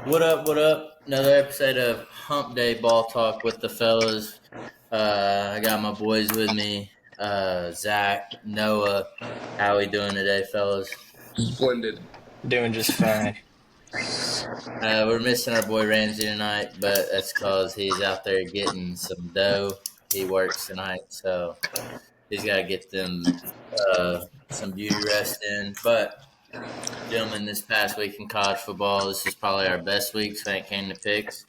What up? What up? Another episode of Hump Day Ball Talk with the fellas. I got my boys with me, Zach, Noah. How we doing today, fellas? Splendid. Doing just fine. We're missing our boy Ramsey tonight, but that's because he's out there getting some dough. He works tonight, so he's got to get them some beauty rest in. But gentlemen, this past week in college football, this is probably our best week when it came to picks.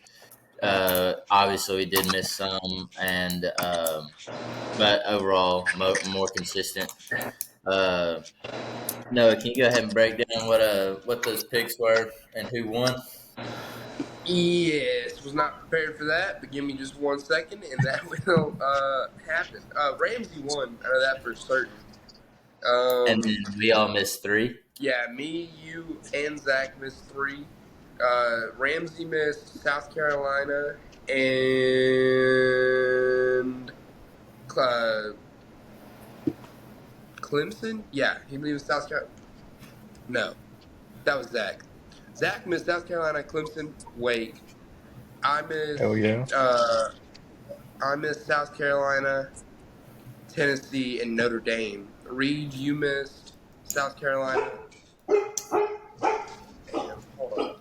Obviously, we did miss some, and but overall, more consistent. Uh, Noah, can you go ahead and break down what those picks were and who won? Yes, was not prepared for that, but give me just 1 second and that will happen. Ramsey won out of that for certain. And then we all missed three. Yeah, me, you, and Zach missed three. Ramsey missed South Carolina and Clemson. Yeah, he missed South Carolina. No, that was Zach. Zach missed South Carolina, Clemson, Wake. I missed. Oh yeah. I missed South Carolina, Tennessee, and Notre Dame. Reed, you missed South Carolina. Damn, hold on.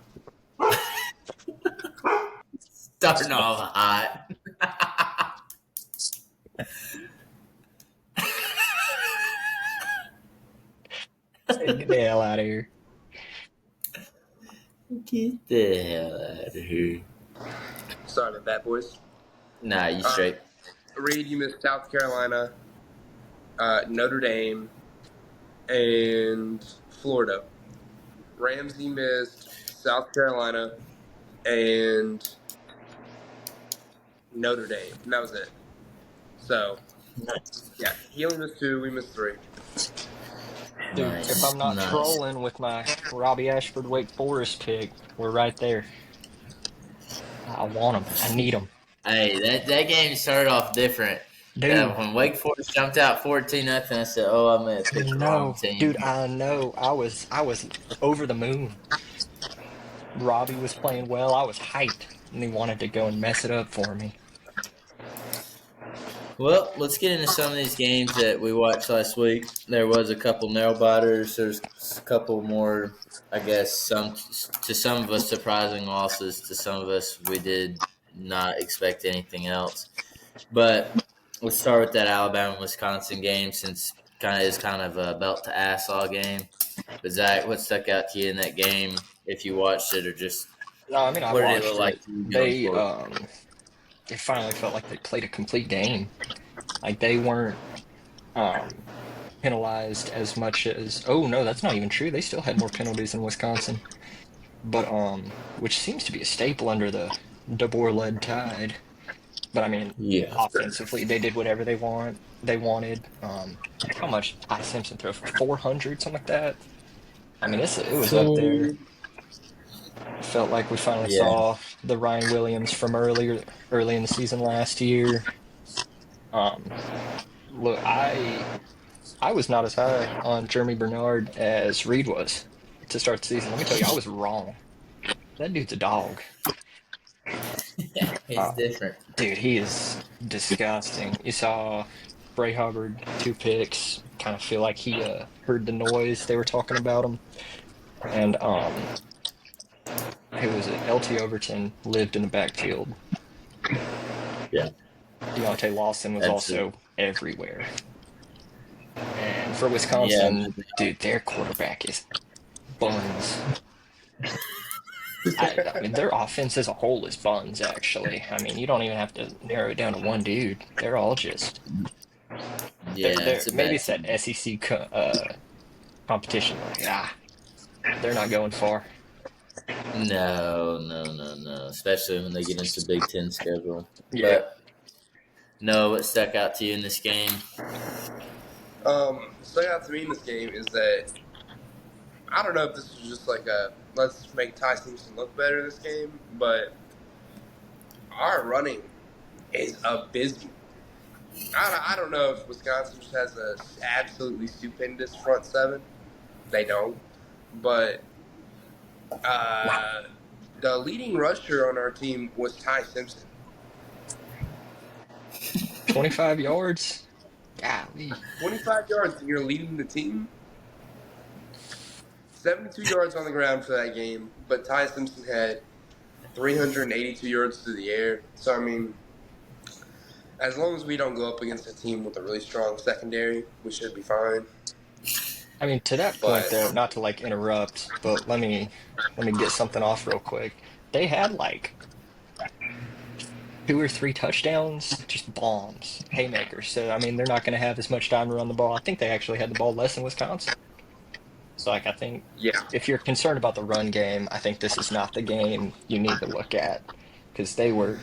Starting off hot. Get the hell out of here. Get the hell out of here. Sorry about that, boys. Nah, you straight. Reed, you missed South Carolina, Notre Dame, and Florida. Ramsey missed South Carolina and Notre Dame. And that was it. So, yeah, he only missed two. We missed three. Dude, Nice, if I'm not nice. trolling with my Robbie Ashford Wake Forest pick, we're right there. I want him. I need him. Hey, that game started off different. Dude. When Wake Forest jumped out 14-0, I said, "Oh, I may have picked the wrong team." Dude, I know. I was over the moon. Robbie was playing well. I was hyped, and he wanted to go and mess it up for me. Well, let's get into some of these games that we watched last week. There was a couple nail biters. There's a couple more, I guess, some of us surprising losses. To some of us, we did not expect anything else. But let's start with that Alabama-Wisconsin game, since it's kind of a belt to ass all game. But Zach, what stuck out to you in that game? If you watched it, or just No, I mean I what did it watched look like it. to you going forward? It finally felt like they played a complete game. Like they weren't penalized as much as. Oh no, that's not even true. They still had more penalties than Wisconsin, but which seems to be a staple under the DeBoer-led Tide. But I mean, Yeah. offensively, they did whatever they wanted. How much did Ty Simpson throw for 400, something like that? I mean, it was up there. Felt like we finally saw the Ryan Williams from early in the season last year. Look, I was not as high on Jeremy Bernard as Reed was to start the season. Let me tell you, I was wrong. That dude's a dog. Yeah, he's different. Dude, he is disgusting. You saw Bray Hubbard, 2 picks. Kind of feel like he heard the noise they were talking about him. And who was it? LT Overton lived in the backfield. Yeah. Deontay Lawson was also everywhere. And for Wisconsin, dude, their quarterback is buns. I mean, their offense as a whole is buns, actually. I mean, you don't even have to narrow it down to one dude. They're all just... maybe it's that SEC competition. Like, they're not going far. No. Especially when they get into the Big Ten schedule. Yeah. But, no, what stuck out to you in this game? Stuck out to me in this game is that I don't know if this is just like a let's make Ty Simpson look better in this game, but our running is abysmal. I don't know if Wisconsin just has a absolutely stupendous front seven. They don't, but The leading rusher on our team was Ty Simpson. 25 yards. Golly. 25 yards, and you're leading the team. 72 yards on the ground for that game, but Ty Simpson had 382 yards through the air. So, I mean, as long as we don't go up against a team with a really strong secondary, we should be fine. I mean, to that point But though, not to like interrupt, but let me get something off real quick. They had like 2 or 3 touchdowns, just bombs, haymakers. So I mean, they're not going to have as much time to run the ball. I think they actually had the ball less than Wisconsin. So like, I think yeah, if you're concerned about the run game, I think this is not the game you need to look at because they were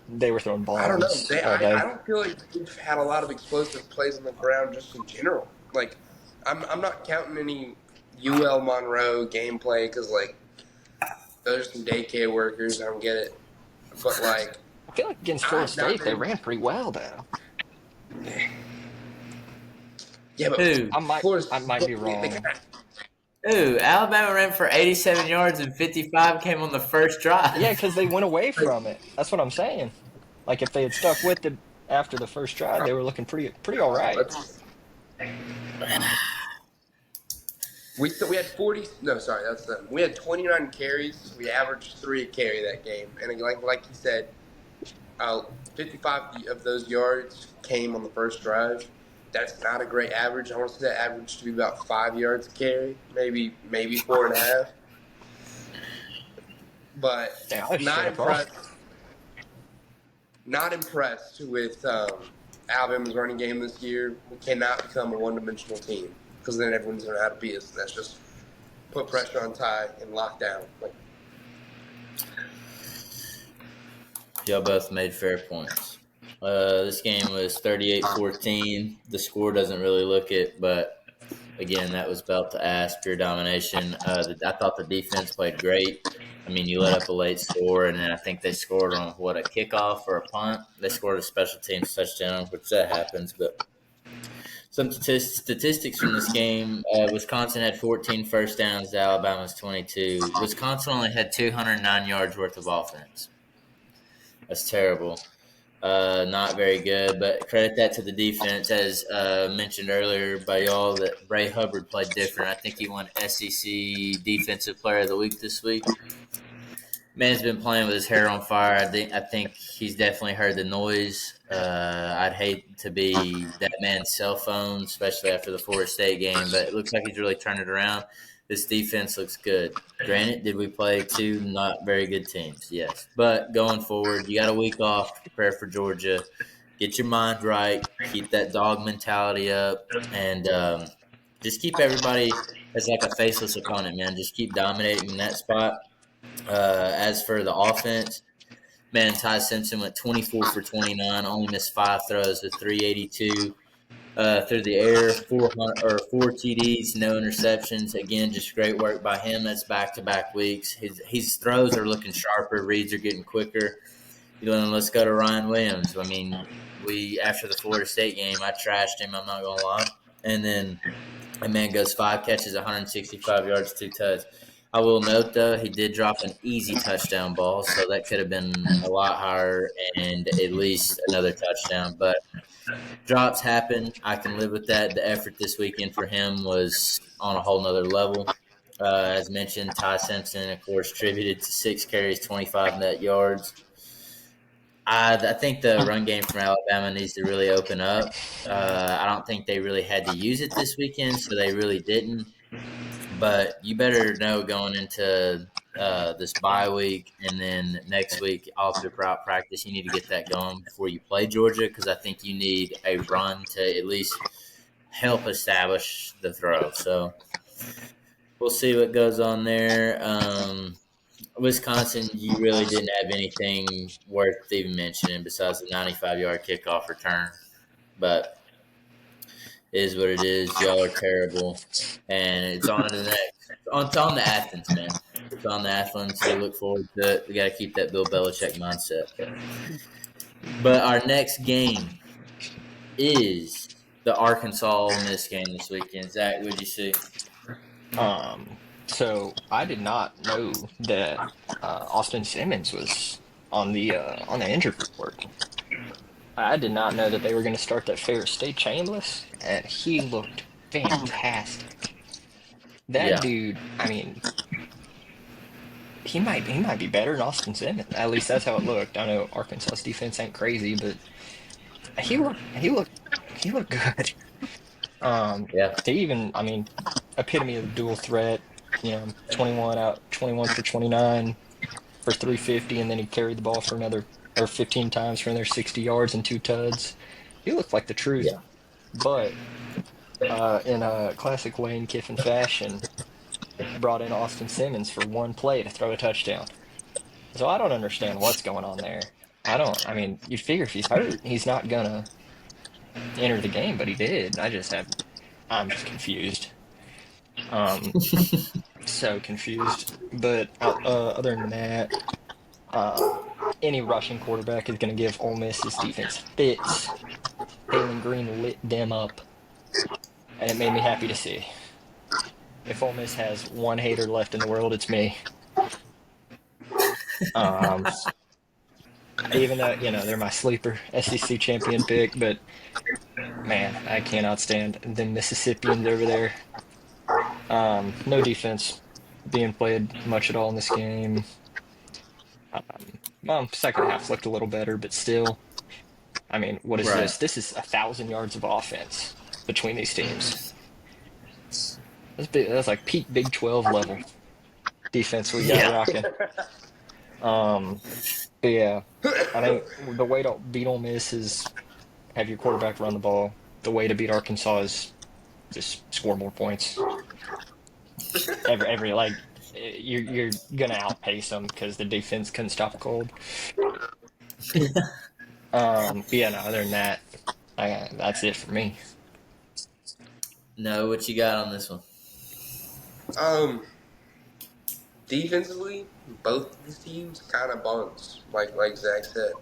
throwing I don't know. bombs all I day. don't feel like we've had a lot of explosive plays on the ground just in general. Like, I'm not counting any UL Monroe gameplay because, like, those are some daycare workers. I don't get it. But, like, I feel like against Florida State they ran pretty well though. Yeah, but Who? I might be they wrong. kinda, Ooh, Alabama ran for 87 yards and 55 came on the first Yeah, drive. because they went away from it. That's what I'm saying. Like if they had stuck with it after the first drive, they were looking pretty all right. we had 40. No, sorry, that's them. We had 29 carries. We averaged 3 a carry that game, and like you said, 55 of those yards came on the first drive. That's not a great average. I want to see that average to be about 5 yards a carry, maybe 4.5. But Yeah, I not shut up, bro. impressed. Not impressed with Alabama's running game this year. We cannot become a one-dimensional team because then everyone's going to know how to beat us. And that's just put pressure on Ty and lock down. Like, Y'all both made fair points. This game was 38-14. The score doesn't really look it, but again, that was belt to ass, pure domination. I thought the defense played great. I mean, you let up a late score, and then I think they scored on, a kickoff or a punt? They scored a special teams touchdown, which that happens. But some statistics from this game, Wisconsin had 14 first downs to Alabama's 22. Wisconsin only had 209 yards worth of offense. That's terrible. Not very good, but credit that to the defense. As mentioned earlier by y'all, that Ray Hubbard played different. I think he won SEC Defensive Player of the Week this week. Man's been playing with his hair on fire. I think he's definitely heard the noise. I'd hate to be that man's cell phone, especially after the Florida State game, but it looks like he's really turned it around. This defense looks good. Granted, did we play 2 not very good teams? Yes. But going forward, you got a week off to prepare for Georgia. Get your mind right. Keep that dog mentality up. And just keep everybody as like a faceless opponent, man. Just keep dominating in that spot. As for the offense, man, Ty Simpson went 24 for 29, only missed 5 throws with 382 through the air, 4 TDs, no interceptions. Again, just great work by him. That's back-to-back weeks. His throws are looking sharper. Reads are getting quicker. Let's go to Ryan Williams. I mean, after the Florida State game, I trashed him. I'm not gonna lie. And then a man goes 5 catches, 165 yards, 2 touchdowns. I will note, though, he did drop an easy touchdown ball, so that could have been a lot higher and at least another touchdown. But drops happen. I can live with that. The effort this weekend for him was on a whole nother level. As mentioned, Ty Simpson, of course, attributed to 6 carries, 25 net yards. I think the run game from Alabama needs to really open up. I don't think they really had to use it this weekend, so they really didn't. But you better know going into this bye week and then next week opposite route practice, you need to get that going before you play Georgia because I think you need a run to at least help establish the throw. So we'll see what goes on there. Wisconsin, you really didn't have anything worth even mentioning besides the 95-yard kickoff return. But it is what it is. Y'all are terrible. And it's on to the next. It's on to Athens, man. It's on to Athens. We look forward to it. We got to keep that Bill Belichick mindset. But our next game is the Arkansas Ole Miss game this weekend. Zach, what'd you see? So I did not know that Austin Simmons was on the injured report. I did not know that they were going to start that Ferris State Chambliss, and he looked fantastic. That Yeah. dude, I mean, he might be better than Austin Simmons. At least that's how it looked. I know Arkansas's defense ain't crazy, but he looked good. Yeah. He even, I mean, epitome of dual threat. 21 for 29 for 350, and then he carried the ball for another or 15 times for another 60 yards and two tuds. He looked like the truth, Yeah. but in a classic Lane Kiffin fashion, brought in Austin Simmons for one play to throw a touchdown. So I don't understand what's going on there. I mean, you'd figure if he's hurt, he's not gonna enter the game, but he did. I'm just confused. Um, so confused. But other than that, uh, any rushing quarterback is gonna give Ole Miss's defense fits. Bowling Green lit them up, and it made me happy to see. If Ole Miss has one hater left in the world, it's me. Um, Even though, they're my sleeper SEC champion pick, but man, I cannot stand the Mississippians over there. No defense being played much at all in this game. Second half looked a little better, but still, I mean, what is Right. this? This is 1,000 yards of offense between these teams. That's like peak Big 12 level defense we got Yeah. rocking. Um, but yeah, I think the way to beat Ole Miss is have your quarterback run the ball. The way to beat Arkansas is just score more points. Every like you're gonna outpace them because the defense couldn't stop a cold. But yeah, no, other than that, that's it for me. No, what you got on this one? Um, defensively, both of these teams kind of buns, like Zach said.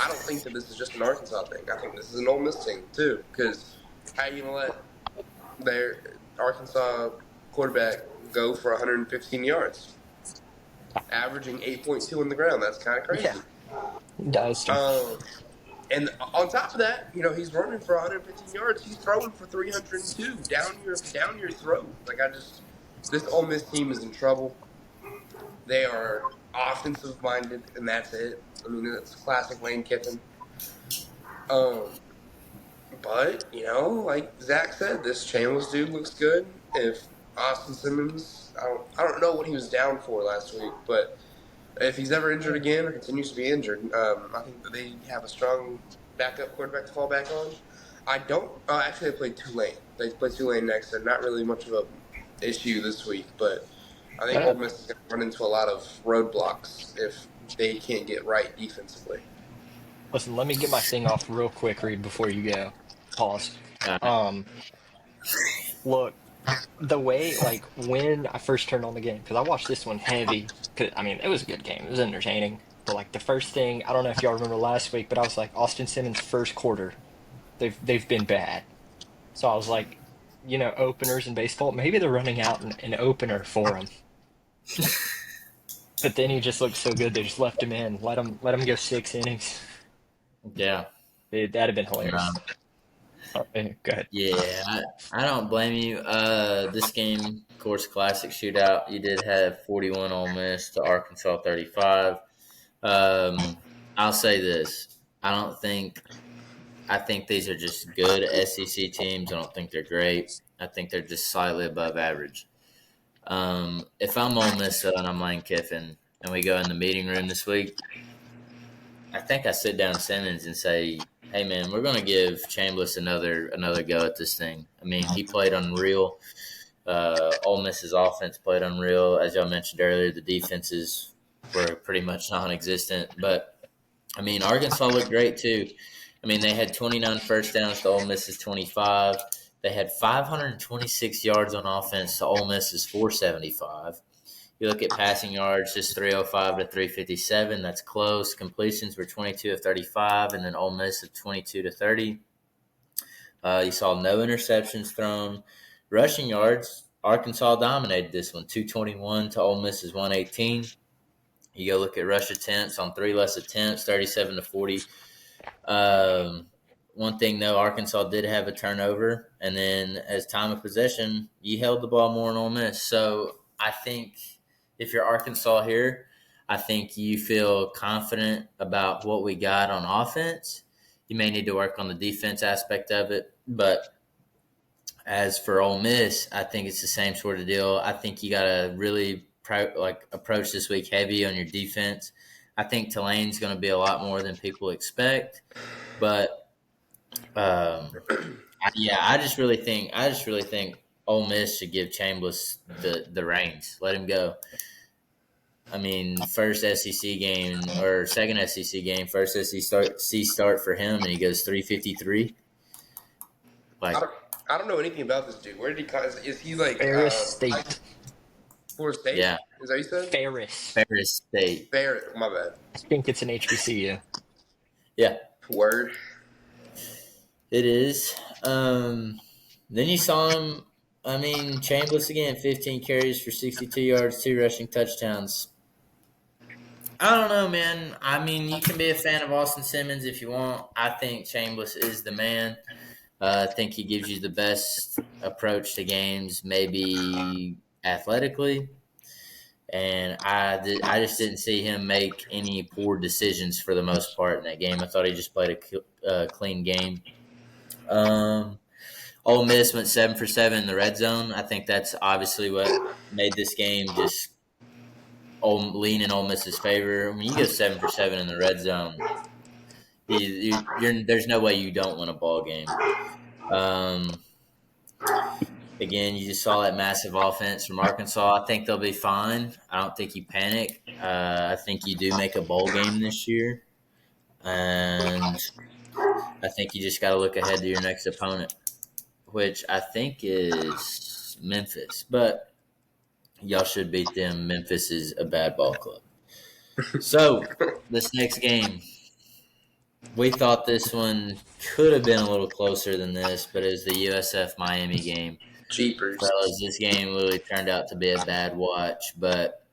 I don't think that this is just an Arkansas thing. I think this is an Ole Miss thing too. Because how you gonna let their Arkansas quarterback go for 115 yards, averaging 8.2 on the ground? That's kind of Yeah, crazy. diced him. Um, and on top of that, he's running for 115 yards. He's throwing for 302 down your throat. This Ole Miss team is in trouble. They are offensive minded, and that's it. I mean, that's classic Lane Kiffin. Um, but like Zach said, this Chambliss dude looks good. If Austin Simmons, I don't know what he was down for last week, but if he's ever injured again or continues to be injured, I think that they have a strong backup quarterback to fall back on. I don't actually. They played Tulane. They played Tulane next, and not really much of a issue this week, but I think Ole Miss is going to run into a lot of roadblocks if they can't get right defensively. Listen, let me get my thing off real quick, Reed, before you go. Pause. All right. Um, Look, the way like when I first turned on the game because I watched this one heavy. 'Cause, I mean, it was a good game. It was entertaining. But like the first thing, I don't know if y'all remember last week, but I was like Austin Simmons first quarter. They've been bad. So I was like, openers in baseball, maybe they're running out an opener for him. But then he just looked so good, they just left him in, let him go 6 innings. Yeah. That'd have been No. hilarious. All right, go ahead. Yeah, I don't blame you. This game, of course, classic shootout. You did have 41 Ole Miss to Arkansas 35. I'll say this: I don't think. I think these are just good SEC teams. I don't think they're great. I think they're just slightly above average. If I'm Ole Miss and I'm Lane Kiffin, and we go in the meeting room this week, I think I sit down Simmons and say, "Hey, man, we're going to give Chambliss another go at this thing." I mean, he played unreal. Ole Miss's offense played unreal, as y'all mentioned earlier. The defenses were pretty much non-existent, but I mean, Arkansas looked great too. I mean, they had 29 first downs to Ole Miss's 25. They had 526 yards on offense to Ole Miss's 475. You look at passing yards, just 305 to 357. That's close. Completions were 22 of 35, and then Ole Miss at 22 to 30. You saw no interceptions thrown. Rushing yards, Arkansas dominated this one, 221 to Ole Miss's 118. You go look at rush attempts on 3 less attempts, 37 to 40. One thing though, Arkansas did have a turnover, and then as time of possession, you held the ball more in Ole Miss. So I think if you're Arkansas here, I think you feel confident about what we got on offense. You may need to work on the defense aspect of it, but as for Ole Miss, I think it's the same sort of deal. I think you got to really approach this week heavy on your defense. I think Tulane's going to be a lot more than people expect, but I just really think Ole Miss should give Chambliss the reins. Let him go. I mean, first SEC game or second SEC game, first SEC start for him, and he goes 353. Like, I don't know anything about this dude. Where did he come? Is he like Ferris State. Florida State? yeah, Is that what you said? Ferris. Ferris State. Ferris. My bad. I think it's an HBCU. Yeah, Word. it is. Then you saw him. I mean, Chambliss again, 15 carries for 62 yards, 2 rushing touchdowns. I don't know, man. I mean, you can be a fan of Austin Simmons if you want. I think Chambliss is the man. I think he gives you the best approach to games, maybe athletically. And I just didn't see him make any poor decisions for the most part in that game. I thought he just played a clean game. Ole Miss went 7 for 7 in the red zone. I think that's obviously what made this game just lean in Ole Miss's favor. When you go 7 for 7 in the red zone, there's no way you don't win a ball game. Again, you just saw that massive offense from Arkansas. I think they'll be fine. I don't think you panic. I think you do make a bowl game this year. And I think you just got to look ahead to your next opponent, which I think is Memphis. But y'all should beat them. Memphis is a bad ball club. So, this next game, we thought this one could have been a little closer than this, but it was the USF Miami game. Jeepers. Fellas, this game really turned out to be a bad watch, but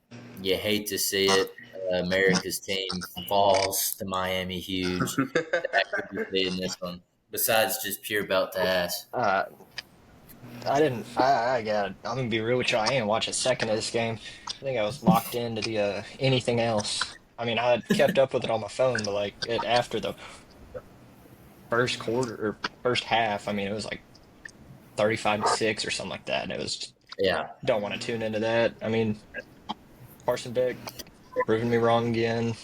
you hate to see it. America's team falls to Miami huge. That could be seeing this one. Besides just pure belt to ass. I'm gonna be real with you. I didn't watch a second of this game. I think I was locked into the anything else. I mean, I had kept up with it on my phone, but after the first quarter or first half, I mean, it was like 35-6 or something like that. And it was don't want to tune into that. I mean, Carson Beck proving me wrong again.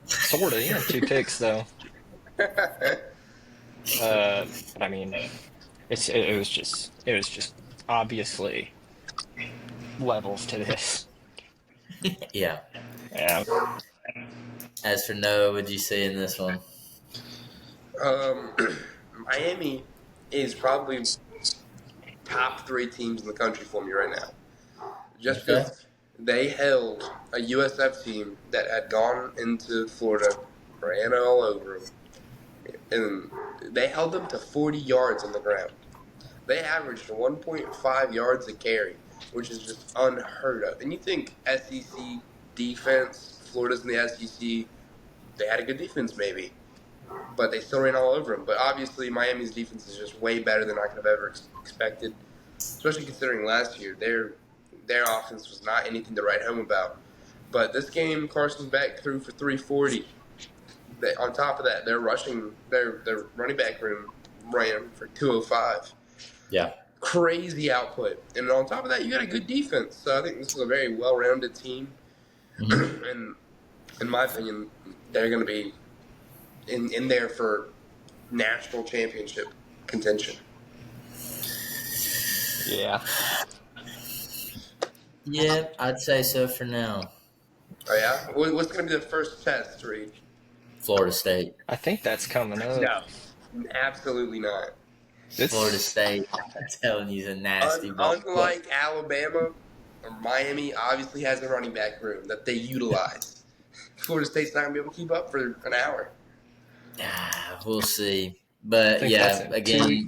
Sort of, 2 picks though. I mean, it was just obviously levels to this. Yeah. Yeah. As for Noah, what'd you see in this one? Miami is probably top 3 teams in the country for me right now. Just because they held a USF team that had gone into Florida, ran all over them, and they held them to 40 yards on the ground. They averaged 1.5 yards a carry, which is just unheard of. And you think SEC defense, Florida's in the SEC, they had a good defense maybe, but they still ran all over them. But obviously Miami's defense is just way better than I could have ever expected, especially considering last year their offense was not anything to write home about. But this game, Carson Beck threw for 340. On top of that, their running back room ran for 205. Yeah. Crazy output. And on top of that, you got a good defense. So I think this is a very well-rounded team. Mm-hmm. And in my opinion, they're going to be in there for national championship contention. Yeah. Yeah, I'd say so for now. Oh, yeah? What's going to be the first test, Reed? Florida State. I think that's coming up. No, absolutely not. Florida State, I'm telling you, is a nasty ball. Unlike Alabama or Miami, obviously has a running back room that they utilize. Florida State's not going to be able to keep up for an hour. We'll see. But, yeah, again,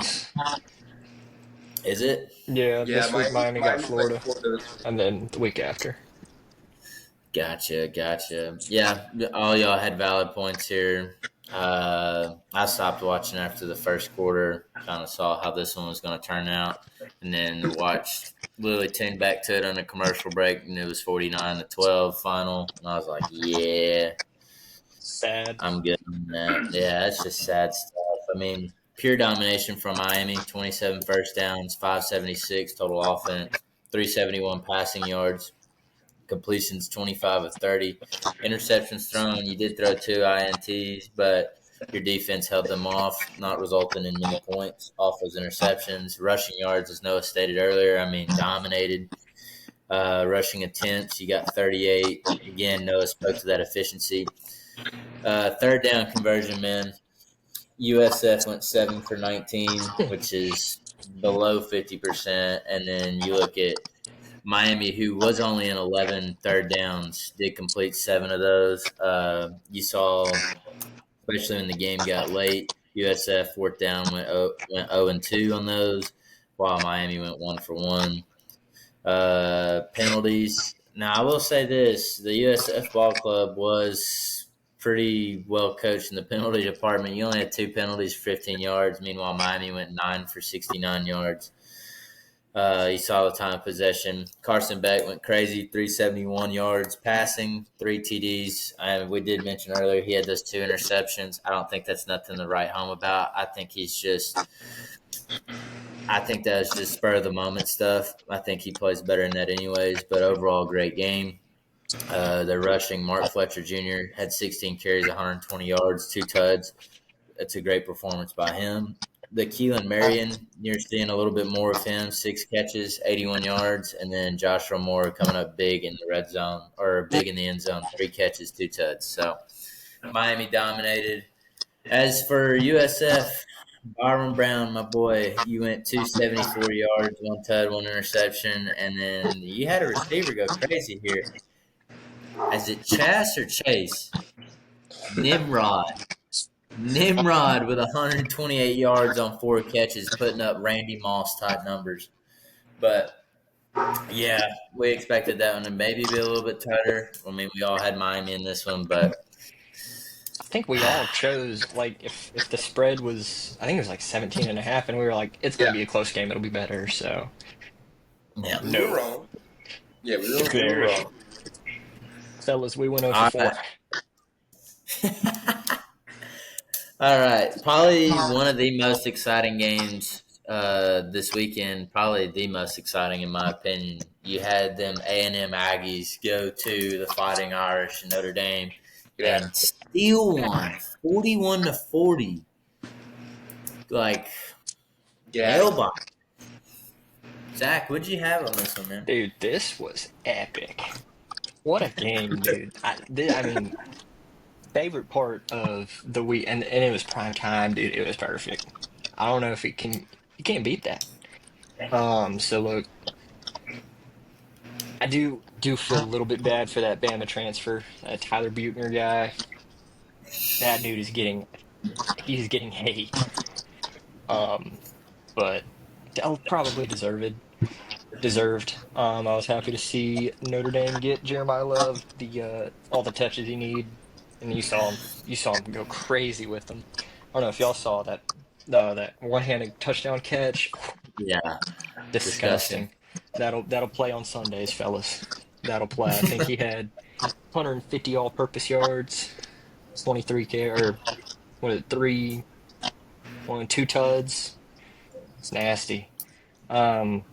Is it? Yeah, Yeah, this week Miami got Miami plays Florida, Florida this week. and then the week after. Gotcha, gotcha. Yeah, all y'all had valid points here. I stopped watching after the first quarter, kind of saw how this one was going to turn out, and then watched. Literally tuned back to it on a commercial break, and it was 49-12 final. And I was like, "Yeah, Sad. I'm good on that." Yeah, that's just sad stuff. I mean, pure domination from Miami: 27 first downs, 576 total offense, 371 passing yards. Completions 25 of 30. Interceptions thrown. You did throw two INTs, but your defense held them off, not resulting in many points off those interceptions. Rushing yards, as Noah stated earlier, I mean, dominated. Rushing attempts, you got 38. Again, Noah spoke to that efficiency. Third down conversion, man. USF went 7 for 19, which is below 50%. And then you look at Miami, who was only in 11 third downs, did complete seven of those. You saw, especially when the game got late, USF fourth down went 0 and 2 on those, while Miami went 1 for 1. Penalties. Now, I will say this: the USF ball club was pretty well coached in the penalty department. You only had two penalties for 15 yards. Meanwhile, Miami went 9 for 69 yards. You saw the time of possession. Carson Beck went crazy, 371 yards passing, three TDs. And we did mention earlier he had those two interceptions. I don't think that's nothing to write home about. I think that's just spur of the moment stuff. I think he plays better in that anyways. But overall, great game. They're rushing. Mark Fletcher Jr. had 16 carries, 120 yards, two tuds. It's a great performance by him. The Keelan Marion, you're seeing a little bit more of him, 6 catches, 81 yards. And then Joshua Moore coming up big in the red zone, or big in the end zone, 3 catches, 2 tuds. So Miami dominated. As for USF, Byron Brown, my boy, you went 274 yards, 1 tud, 1 interception. And then you had a receiver go crazy here. Is it Chas or Chase? Nimrod. Nimrod with 128 yards on 4 catches, putting up Randy Moss type numbers. But yeah, we expected that one to maybe be a little bit tighter. I mean, we all had Miami in this one, but I think we all chose, like, if the spread was, I think it was like 17 and a half, and we were like, it's going Yeah, to be a close game, it'll be better. So yeah. we were no. wrong. Yeah, we were There. wrong. Fellas, we went 0 for All 4. right. All right. Probably one of the most exciting games this weekend. Probably the most exciting, in my opinion. You had them A&M Aggies go to the Fighting Irish in Notre Dame Yeah, and steal one, 41-40. Like, yeah. nail biter. Zach, what'd you have on this one, man? Dude, this was epic. What a game, dude. I mean, favorite part of the week, and it was prime time, dude. It was perfect. I don't know if you can't beat that. So look, I do feel a little bit bad for that Bama transfer, that Tyler Buechner guy. That dude is he's getting hate. Um, but probably deserved. I was happy to see Notre Dame get Jeremiah Love all the touches he need, and you saw him go crazy with them. I don't know if y'all saw that one-handed touchdown catch. Yeah, disgusting. Disgusting. That'll play on Sundays, fellas. That'll play. I think he had 150 all-purpose yards, 23 or what is it, three, one, two tuds. It's nasty. Um,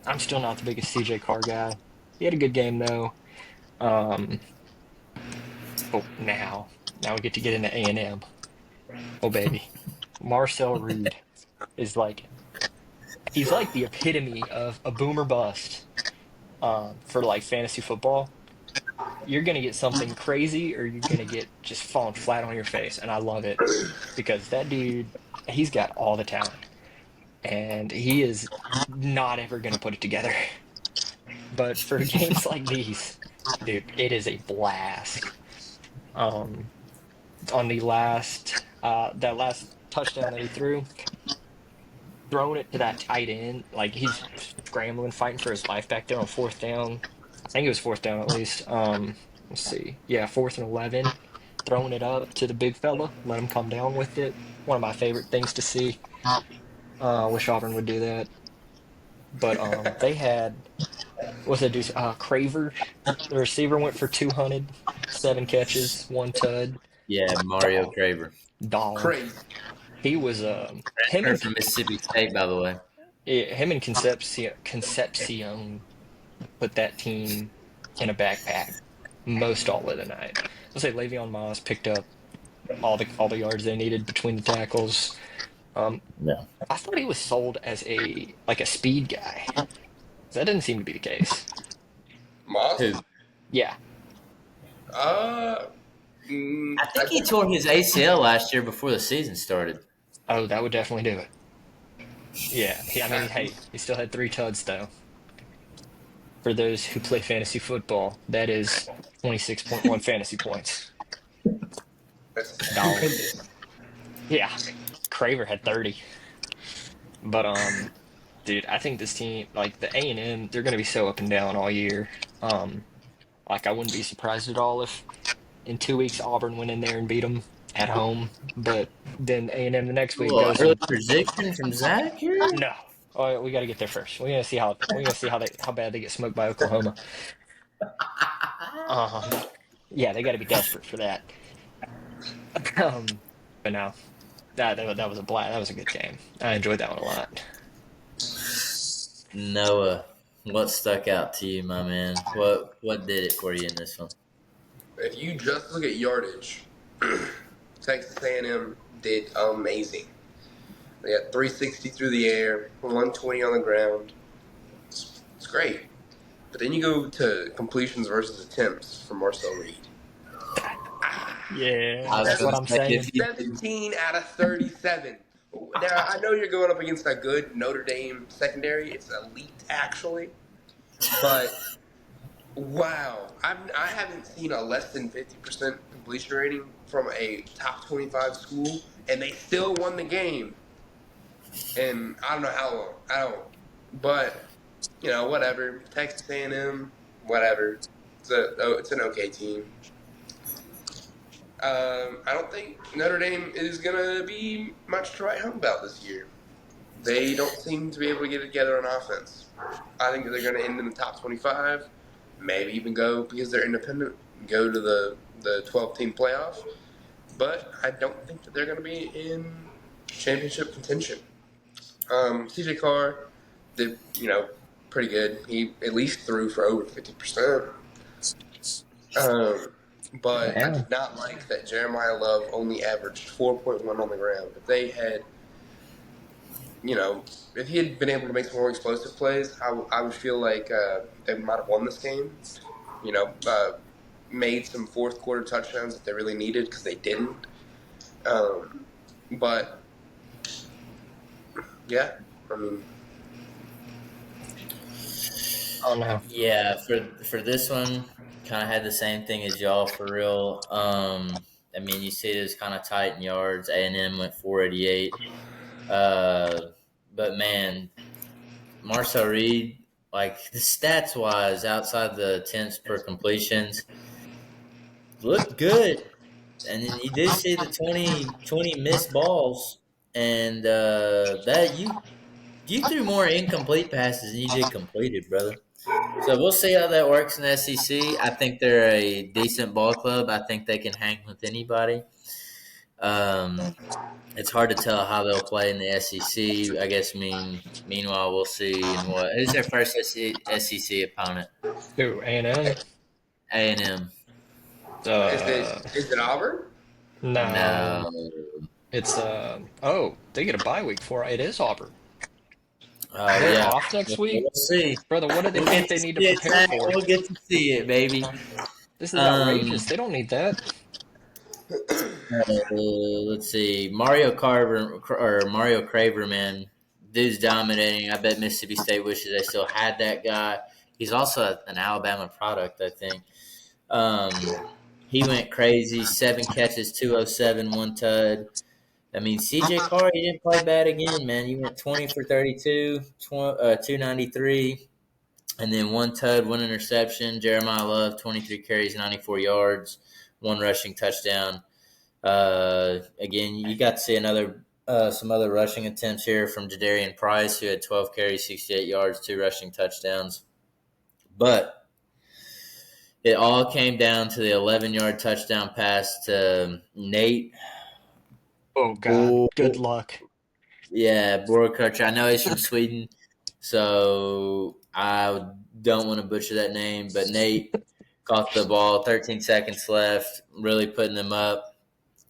I'm still not the biggest CJ Carr guy. He had a good game though. Um, but now we get to get into A&M. Oh baby, Marcel Reed is like he's like the epitome of a boomer bust. For like fantasy football, you're gonna get something crazy, or you're gonna get just falling flat on your face, and I love it because that dude, he's got all the talent, and he is not ever gonna put it together. But for games like these, dude, it is a blast. Um, on the last that last touchdown that he threw, throwing it to that tight end. Like he's scrambling, fighting for his life back there on fourth down. I think it was fourth down at least. Let's see. Yeah, 4th and 11. Throwing it up to the big fella, let him come down with it. One of my favorite things to see. I wish Auburn would do that. But they had what's that do? Craver, the receiver went for 200, 7 catches, 1 tud. Yeah, Mario Dog, Craver. dog. Crazy. He was him Transfer and from Mississippi State, by the way. him and Concepcion put that team in a backpack most all of the night. I'll say Le'Veon Moss picked up all the yards they needed between the tackles. Um, No. I thought he was sold as a speed guy. That didn't seem to be the case. Moss? Who? Yeah. Uh, I think he tore his ACL last year before the season started. Oh, that would definitely do it. Yeah. I mean, hey, he still had 3 tuds though. For those who play fantasy football, that is 26.1 fantasy points. that's Dog. stupendous. Yeah. Craver had 30. But dude, I think this team, like the A&M, they're gonna be so up and down all year. Like I wouldn't be surprised at all if in 2 weeks Auburn went in there and beat them at home, but then A&M the next week Well, goes early and prediction from Zach here? no. Oh, we got to get there first. We're gonna see how bad they get smoked by Oklahoma. Yeah, they got to be desperate for that. Um, but no, that was a blast. That was a good game. I enjoyed that one a lot. Noah, what stuck out to you, my man? What did it for you in this one? If you just look at yardage, Texas A&M did amazing. They got 360 through the air, 120 on the ground. It's great. But then you go to completions versus attempts for Marcel Reed. Yeah, I was that's what gonna I'm say, saying. if you 17 out of 37. Now, I know you're going up against a good Notre Dame secondary. It's elite, actually. But, wow. I haven't seen a less than 50% completion rating from a top 25 school, and they still won the game. And I don't know how long. I don't. But, whatever. Texas A&M, whatever. It's an okay team. I don't think Notre Dame is going to be much to write home about this year. They don't seem to be able to get it together on offense. I think they're going to end in the top 25, maybe even go, because they're independent, go to the 12-team playoff. But I don't think that they're going to be in championship contention. CJ Carr did, pretty good. He at least threw for over 50%. But I did not like that Jeremiah Love only averaged 4.1 on the ground. If they had, if he had been able to make some more explosive plays, I would feel like they might have won this game. Made some fourth quarter touchdowns that they really needed because they didn't. But yeah, I mean, Oh no. yeah, for this one, kind of had the same thing as y'all for real. I mean, you see it was kind of tight in yards. A&M went 488. But man, Marcel Reed, like the stats wise, outside the attempts per completions, looked good. And then you did see the 20 missed balls, and that you threw more incomplete passes than you did completed, brother. So we'll see how that works in the SEC. I think they're a decent ball club. I think they can hang with anybody. It's hard to tell how they'll play in the SEC. I guess. Meanwhile, we'll see. And who's their first SEC opponent? Who, A&M? A&M. is it Auburn? No. No. It's they get a bye week for it. It is Auburn. Oh They're yeah. off next week? We'll see. Brother, what do they We'll think get they to need see to it, prepare Zach. for? We'll get to see it, baby. This is outrageous. They don't need that. Let's see. Mario Craver, man, dude's dominating. I bet Mississippi State wishes they still had that guy. He's also an Alabama product, I think. He went crazy. 7 catches, 207, 1 tud. I mean, CJ Carr, he didn't play bad again, man. He went 20 for 32, 293, and then one TD, one interception. Jeremiah Love, 23 carries, 94 yards, one rushing touchdown. Again, you got to see some other rushing attempts here from Jadarian Price, who had 12 carries, 68 yards, two rushing touchdowns. But it all came down to the 11-yard touchdown pass to Nate. Oh God, good luck. Yeah, Borkarch. I know he's from Sweden, so I don't want to butcher that name. But Nate caught the ball, 13 seconds left, really putting them up.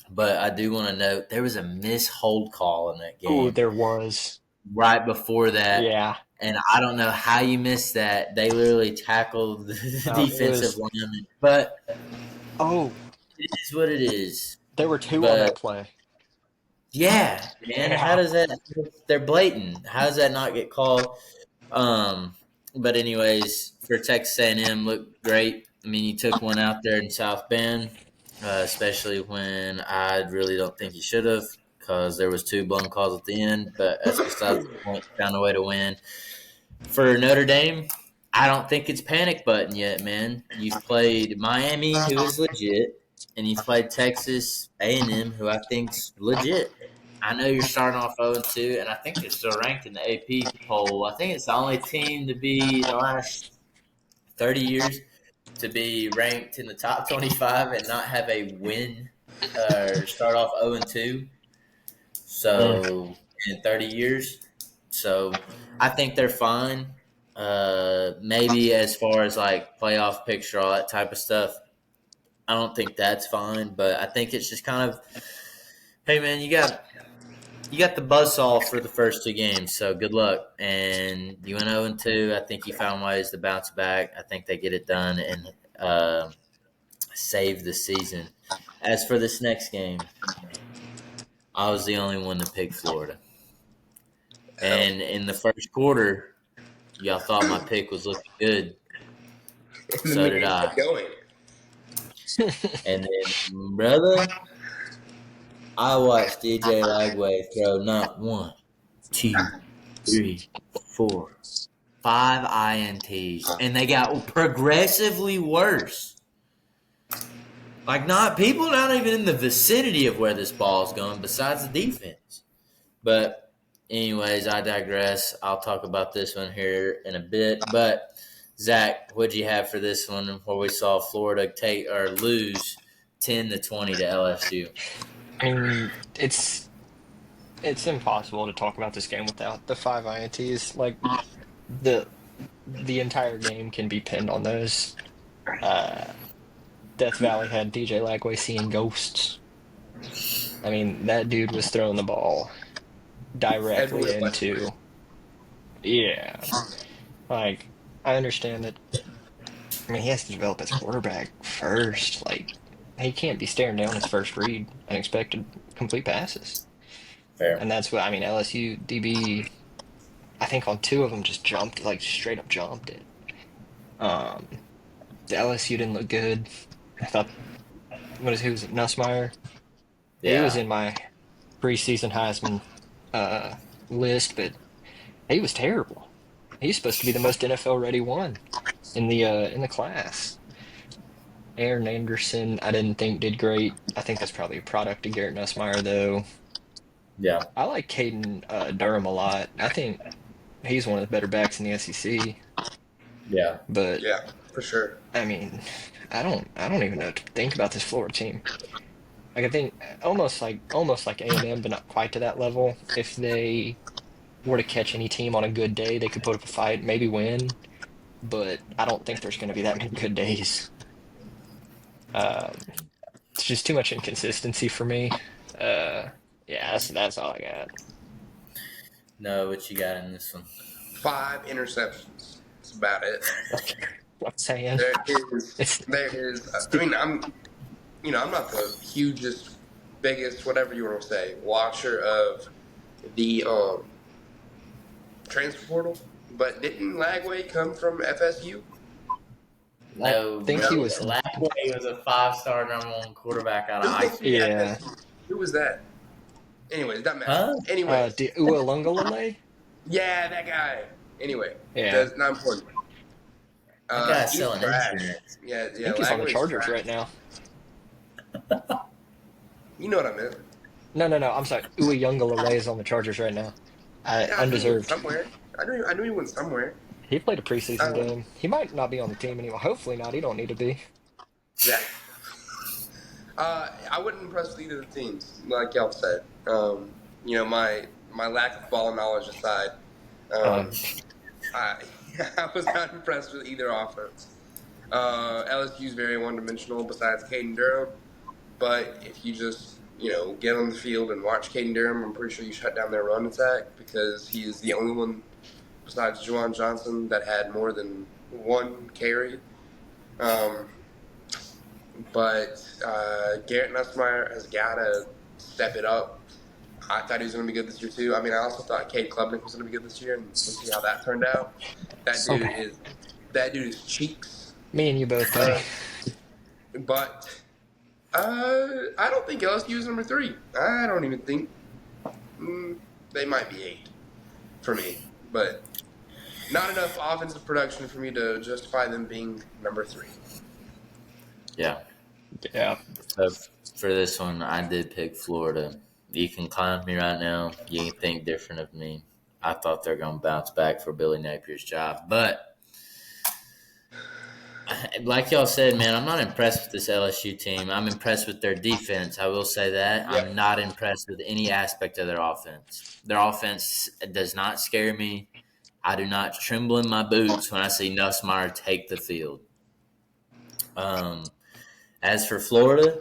But I do want to note there was a mishold call in that Oh, game there was. right before that. Yeah. And I don't know how you missed that. They literally tackled the It defensive was. lineman. But Oh, it is what it is. there were two on But that play. yeah, man, how Yeah. does that? They're blatant. How does that not get called? But anyways, for Texas A&M, looked great. I mean, you took one out there in South Bend, especially when I really don't think you should have, because there was two blown calls at the end. But that's besides the point. Found a way to win. For Notre Dame, I don't think it's panic button yet, man. You've played Miami, who is legit, and you've played Texas A&M, who I think's legit. I know you're starting off 0-2, and I think they're still ranked in the AP poll. I think it's the only team to be the last 30 years to be ranked in the top 25 and not have a win or start off 0-2. So in 30 years, so I think they're fine. Maybe as far as like playoff picture, all that type of stuff, I don't think that's fine. But I think it's just kind of, hey man, you got the buzzsaw for the first two games, so good luck. And you went 0-2. I think you found ways to bounce back. I think they get it done and save the season. As for this next game, I was the only one to pick Florida. And in the first quarter, y'all thought my pick was looking good. And then So the did game I. kept going. And then, brother, I watched DJ Lagway throw not one, two, three, four, five INTs. And they got progressively worse. Like, not people not even in the vicinity of where this ball's going besides the defense. But anyways, I digress. I'll talk about this one here in a bit. But Zach, what'd you have for this one where we saw Florida take or lose 10-20 to LSU? I mean, it's impossible to talk about this game without the five INTs. Like the entire game can be pinned on those. Uh, Death Valley had DJ Lagway seeing ghosts. I mean, that dude was throwing the ball directly Everywhere but into. Yeah. Like, I understand that. I mean, he has to develop as a quarterback first. Like, he can't be staring down his first read and expected complete passes. Fair. And that's what, I mean, LSU DB, I think on two of them just jumped, like, straight up jumped it. Um, the LSU didn't look good. I thought, who was it, Nussmeier? He was Yeah. in my preseason Heisman list, but he was terrible. He's supposed to be the most NFL ready one in the class. Aaron Anderson, I didn't think did great. I think that's probably a product of Garrett Nussmeier, though. Yeah. I like Caden Durham a lot. I think he's one of the better backs in the SEC. Yeah. But Yeah, for sure. I mean, I don't even know what to think about this Florida team. Like I think almost like A&M, but not quite to that level. If they were to catch any team on a good day, they could put up a fight, maybe win. But I don't think there's going to be that many good days. It's just too much inconsistency for me. Yeah, that's all I got. No, what you got in this one? 5 interceptions. That's about it. I'm saying it's There is. I mean, I'm not the hugest, biggest, whatever you want to say, watcher of the transfer portal. But didn't Lagway come from FSU? No, I think he was. Lagway was a 5-star number one quarterback out of Who high came school. from Yeah, FSU? Who was that? Anyways, it doesn't matter. Huh? Anyways, Ualungalale? yeah, that guy. Anyway, Yeah. does not important. That guy's He's selling trash. insurance. Yeah, I yeah, think he's on the Lagway's Chargers trash. right now. You know what I meant. No, no, no. I'm sorry. Ualungalale is on the Chargers right now. Yeah, I knew he went Undeserved. somewhere. I knew he went somewhere. He played a preseason Um, game. He might not be on the team anymore. Hopefully not. He don't need to be. yeah. I wasn't impressed with either of the teams, like y'all said. My lack of ball knowledge aside, Uh, I I was not impressed with either offense. LSU's very one-dimensional besides Caden Durham, but if you just get on the field and watch Caden Durham, I'm pretty sure you shut down their run attack because he is the only one besides Juwan Johnson that had more than one carry. Um, but Garrett Nussmeier has got to step it up. I thought he was going to be good this year too. I mean, I also thought Cade Klubnik was going to be good this year, and we'll see how that turned out. That so dude bad. is that dude is cheeks. Me and you both, buddy. But I don't think LSU is number 3. I don't even think they might be 8 for me, but not enough offensive production for me to justify them being number 3. Yeah. Yeah. So for this one, I did pick Florida. You can clown me right now. You can think different of me. I thought they're going to bounce back for Billy Napier's job. But like y'all said, man, I'm not impressed with this LSU team. I'm impressed with their defense. I will say that. Yep. I'm not impressed with any aspect of their offense. Their offense does not scare me. I do not tremble in my boots when I see Nussmeier take the field. As for Florida,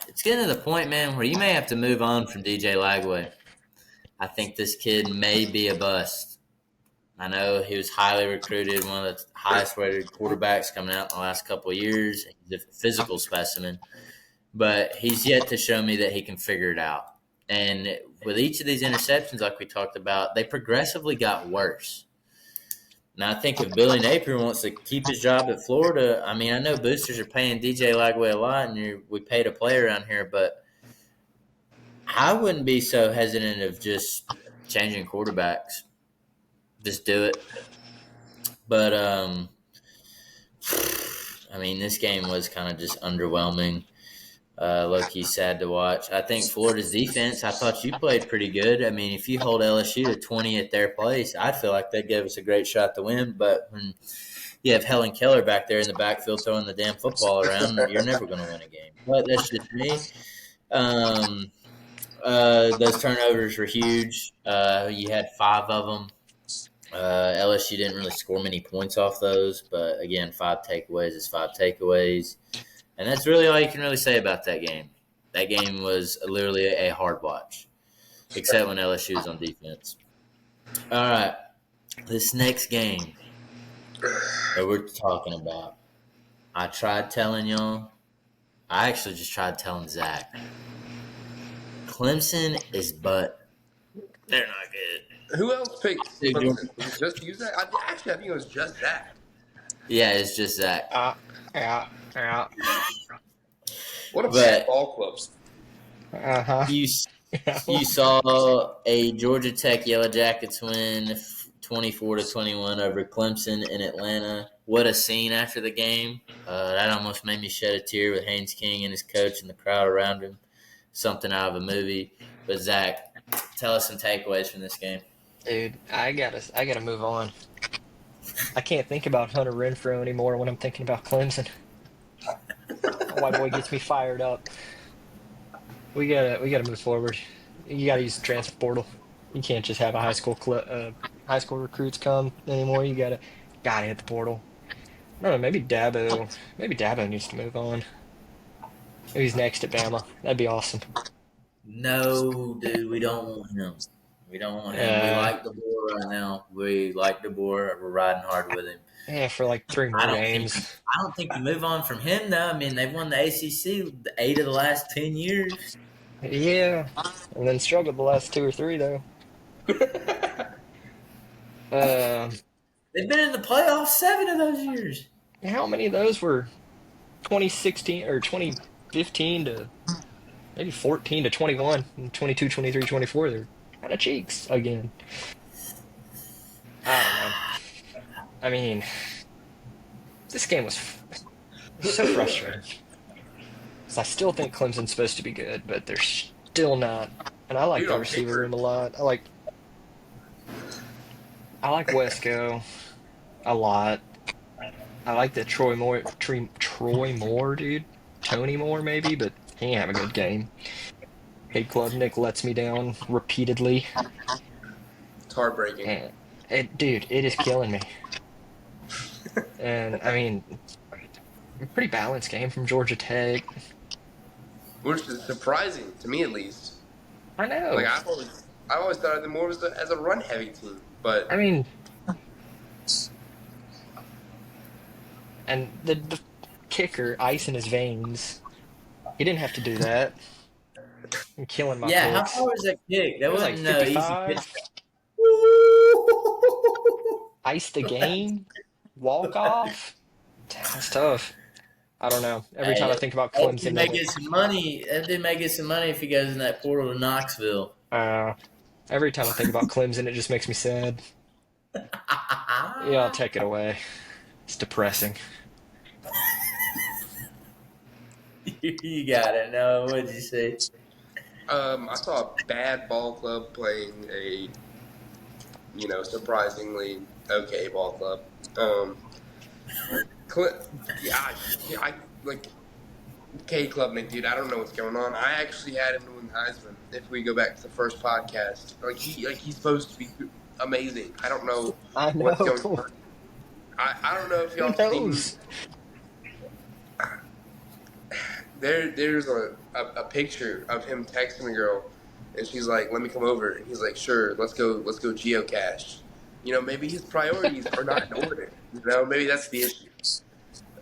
it's getting to the point, man, where you may have to move on from DJ Lagway. I think this kid may be a bust. I know he was highly recruited, one of the highest rated quarterbacks coming out in the last couple of years. He's a physical specimen, but he's yet to show me that he can figure it out. And with each of these interceptions, like we talked about, they progressively got worse. Now, I think if Billy Napier wants to keep his job at Florida, I mean, I know boosters are paying DJ Lagway a lot, and we paid a player around here, but I wouldn't be so hesitant of just changing quarterbacks. Just do it. But, I mean, this game was kind of just underwhelming. Low-key sad to watch. I think Florida's defense, I thought you played pretty good. I mean, if you hold LSU to 20 at their place, I feel like that gave us a great shot to win. But when you have Helen Keller back there in the backfield throwing the damn football around, you're never going to win a game. But that's just me. Those turnovers were huge. You had 5 of them. LSU didn't really score many points off those. But, again, 5 takeaways is 5 takeaways. And that's really all you can really say about that game. That game was literally a hard watch, except when LSU was on defense. All right, this next game that we're talking about, I tried telling y'all. I actually just tried telling Zach. Clemson is butt. They're not good. Who else picked Clemson? Was it just you, Zach? I think it was just Zach. Yeah, it's just Zach. Yeah. What a bad ball club. Uh-huh. You saw a Georgia Tech Yellow Jackets win 24-21 over Clemson in Atlanta. What a scene after the game. That almost made me shed a tear with Haynes King and his coach and the crowd around him. Something out of a movie. But Zach, tell us some takeaways from this game. Dude, I gotta move on. I can't think about Hunter Renfrow anymore when I'm thinking about Clemson. White boy gets me fired up. We gotta move forward. You gotta use the transfer portal. You can't just have a high school recruits come anymore. You gotta hit the portal. I don't know. Maybe Dabo needs to move on. Maybe he's next at Bama. That'd be awesome. No, dude, we don't want him. We don't want him. We like DeBoer right now. We like DeBoer. We're riding hard with him. Yeah, for like 3 more games. I don't think you move on from him, though. I mean, they've won the ACC 8 of the last 10 years. Yeah, and then struggled the last 2 or 3 though. They've been in the playoffs 7 of those years. How many of those were 2016 or 2015 to maybe 14 to 21, and 22, 23, 24. They're kind of cheeks again. I don't know. I mean, this game was so frustrating. 'Cause I still think Clemson's supposed to be good, but they're still not. And I like Dude, their on receiver paper, room a lot. I like Wesco a lot. I like that Troy Moore, dude. Tony Moore, maybe, but he ain't have a good game. Hey, Club Nick lets me down repeatedly. it's heartbreaking. And dude, it is killing me. And I mean, a pretty balanced game from Georgia Tech. Which is surprising to me, at least. I Like know. I've always thought of them more as a run heavy team, but I mean, and the kicker, ice in his veins. He didn't have to do that. I'm killing my Yeah, how far picks. was that kick? It That was like wasn't no easy pitch. 55. Ice the game. Walk off. That's tough. I don't know. Every time I Hey, think about that dude Clemson may in it, get some money. That dude may get some money if he goes in that portal to Knoxville. uh, every time I think about Clemson, it just makes me sad. Yeah, I'll take it away. It's depressing. You got it. No, what'd you say? I saw a bad ball club playing a surprisingly okay ball club. Um, yeah, I like K Club Nick, dude. I don't know what's going on. I actually had him to win Heisman. If we go back to the first podcast, he's supposed to be amazing. I don't know I what's going know. on. I don't know if Who y'all seen knows? there's a picture of him texting a girl, and she's like, "Let me come over," and he's like, "Sure, let's go geocache." Maybe his priorities are not in order. Maybe that's the issue.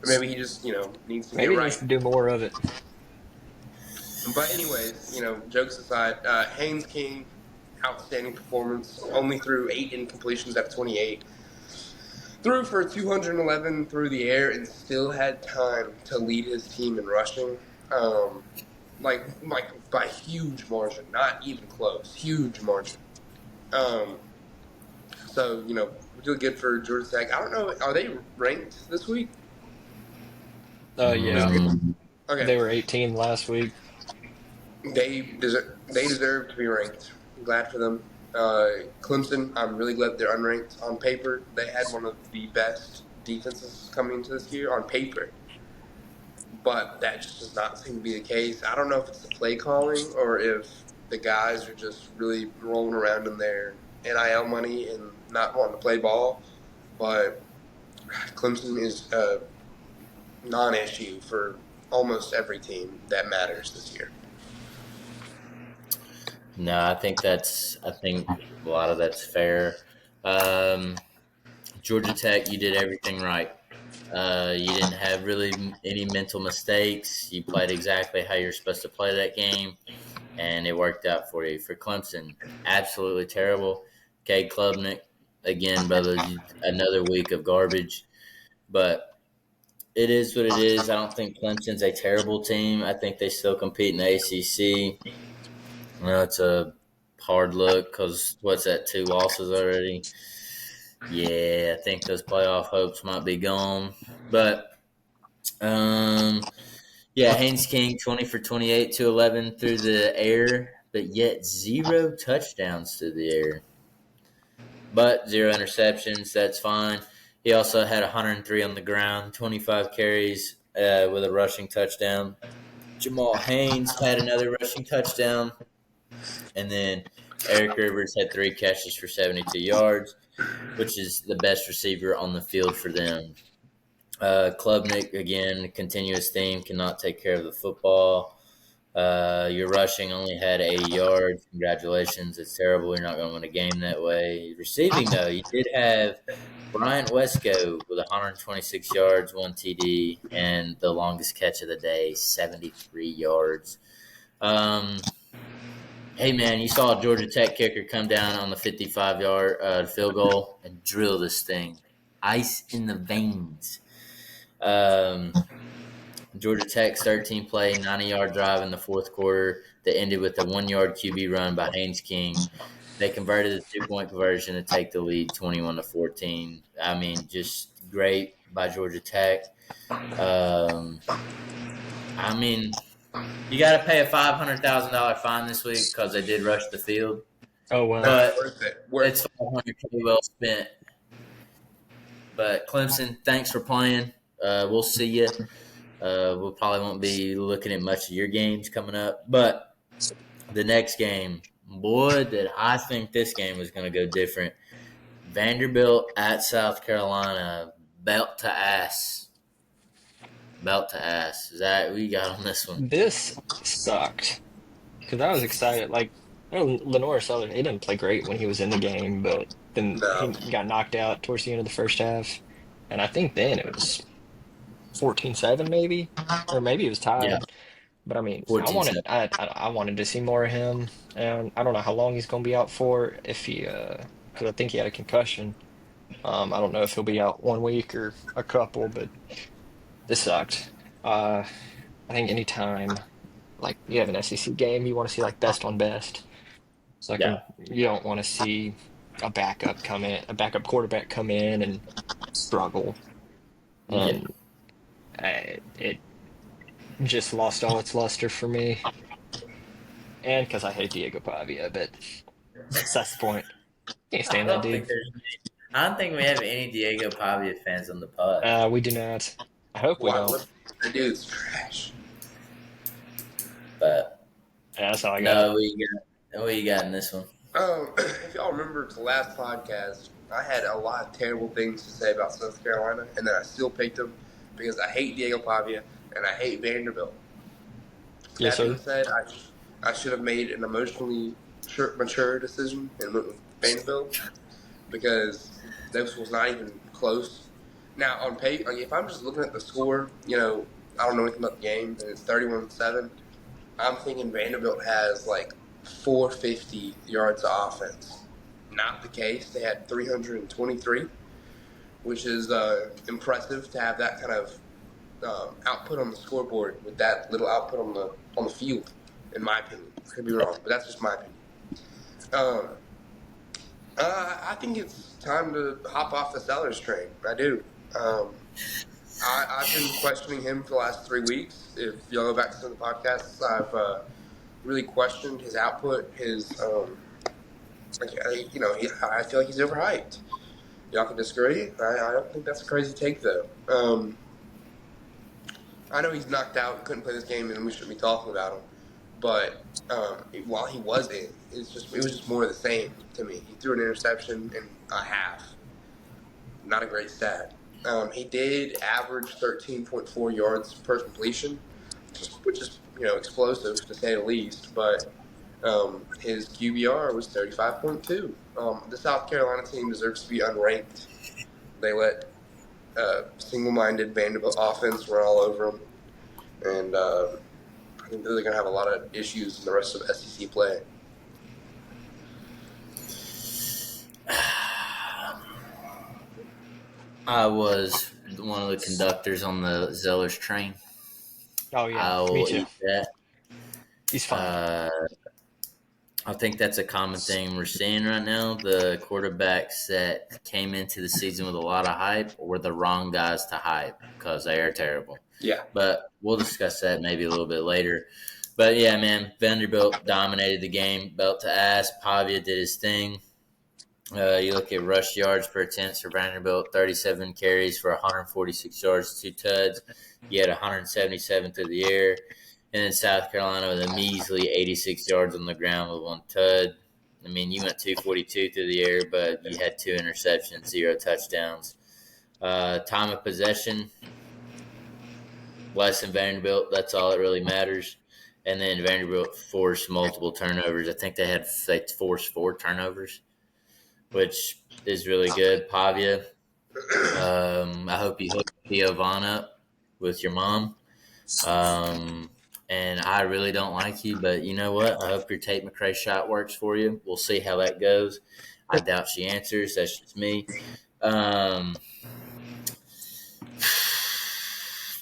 Or maybe he just needs to get Maybe he needs right. to do more of it. But anyways, jokes aside, Haynes King, outstanding performance. Only threw 8 incompletions out of 28. Threw for 211 through the air and still had time to lead his team in rushing. Um, like by huge margin, not even close, huge margin. Um, so really good for Georgia Tech. I don't know, are they ranked this week? Yeah, Okay, they were 18 last week. they deserve to be ranked. I'm glad for them. Clemson, I'm really glad they're unranked. On paper, they had one of the best defenses coming into this year on paper, but that just does not seem to be the case. I don't know if it's the play calling or if the guys are just really rolling around in their NIL money and not wanting to play ball. But Clemson is a non-issue for almost every team that matters this year. No, I think a lot of that's fair. Um, Georgia Tech, you did everything right. You didn't have really any mental mistakes. You played exactly how you're supposed to play that game, and it worked out for you. For Clemson, absolutely terrible. Cade Klubnik, again, brother, another week of garbage. But it is what it is. I don't think Clemson's a terrible team. I think they still compete in the ACC. It's a hard look because what's that, 2 losses already? Yeah, I think those playoff hopes might be gone. But yeah, Haynes King, 20 for 28, 211 through the air, but yet 0 touchdowns through the air. But 0 interceptions, that's fine. He also had 103 on the ground, 25 carries with a rushing touchdown. Jamal Haynes had another rushing touchdown. And then Eric Rivers had 3 catches for 72 yards, which is the best receiver on the field for them. Klubnik, again, continuous theme, cannot take care of the football. Your rushing only had 80 yards. Congratulations. It's terrible. You're not going to win a game that way. Receiving, though, you did have Bryant Wesco with 126 yards, 1 TD, and the longest catch of the day, 73 yards. Hey, man, you saw a Georgia Tech kicker come down on the 55-yard field goal and drill this thing. Ice in the veins. Um, Georgia Tech's 13 play, 90-yard drive in the fourth quarter that ended with a 1-yard QB run by Haynes King. They converted the 2-point conversion to take the lead 21-14. I mean, just great by Georgia Tech. Um, I mean, you got to pay a $500,000 fine this week because they did rush the field, Oh well. Nah, but worth it. Worth it's it. 500K well spent. But Clemson, thanks for playing. We'll see you. We probably won't be looking at much of your games coming up, but the next game, boy, did I think this game was going to go different. Vanderbilt at South Carolina, belt to ass, belt to ass. Is that what you got on this one? This sucked because I was excited. Like, I know Lenore Southern, he didn't play great when he was in the game, but then No. he got knocked out towards the end of the first half. And I think then it was 14-7 maybe, or maybe it was Yeah, tied. But I mean, 14-7. I wanted to see more of him, and I don't know how long he's going to be out for. If he because I think he had a concussion. I don't know if he'll be out 1 week or a couple, but this sucked. I think anytime like you have an SEC game, you want to see like best on best. So like Yeah, you don't want to see a backup quarterback come in and struggle, yeah. and it just lost all its luster for me. And because I hate Diego Pavia, but that's the point. Can't I stand that don't dude. think there's. I don't think we have any Diego Pavia fans on the pod, We do not. I hope we What? don't. What? The dude's trash. but Yeah, that's all I got. no, what you got in this one? If y'all remember the last podcast, I had a lot of terrible things to say about South Carolina, and then I still picked them because I hate Diego Pavia and I hate Vanderbilt. Yes, That being sir. said, I should have made an emotionally mature decision and went with Vanderbilt because this was not even close. Now on paper, like if I'm just looking at the score, I don't know anything about the game, and it's 31-7. I'm thinking Vanderbilt has like 450 yards of offense. Not the case. They had 323, which is impressive to have that kind of output on the scoreboard with that little output on the field. In my opinion, I could be wrong, but that's just my opinion. Um, I think it's time to hop off the Sellers train. I do. I've been questioning him for the last 3 weeks. If y'all go back to some of the podcasts, I've really questioned his output. I feel like he's overhyped. Y'all can disagree. I don't think that's a crazy take, though. I know he's knocked out, couldn't play this game, and we shouldn't be talking about him. But while he was in, it was just more of the same to me. He threw an interception and a half. Not a great stat. He did average 13.4 yards per completion, which is explosive to say the least. But his QBR was 35.2. The South Carolina team deserves to be unranked. They let single-minded Vanderbilt offense run all over them, and I think they're going to have a lot of issues in the rest of SEC play. I was one of the conductors on the Zellers train. Oh yeah, I me will too. eat that. He's fine. Uh, I think that's a common thing we're seeing right now. The quarterbacks that came into the season with a lot of hype were the wrong guys to hype because they are terrible. Yeah. But we'll discuss that maybe a little bit later. But yeah, man, Vanderbilt dominated the game, belt to ass. Pavia did his thing. You look at rush yards per attempt for Vanderbilt, 37 carries for 146 yards, 2 tuds. You had 177 through the air. And then South Carolina with a measly 86 yards on the ground with 1 tud. I mean, you went 242 through the air, but you had 2 interceptions, 0 touchdowns. Time of possession, less than Vanderbilt. That's all that really matters. And then Vanderbilt forced multiple turnovers. I think they forced 4 turnovers, which is really good. Pavia, I hope you hook Theo Vaughn up with your mom. And I really don't like you, but you know what? I hope your Tate McRae shot works for you. We'll see how that goes. I doubt she answers. That's just me.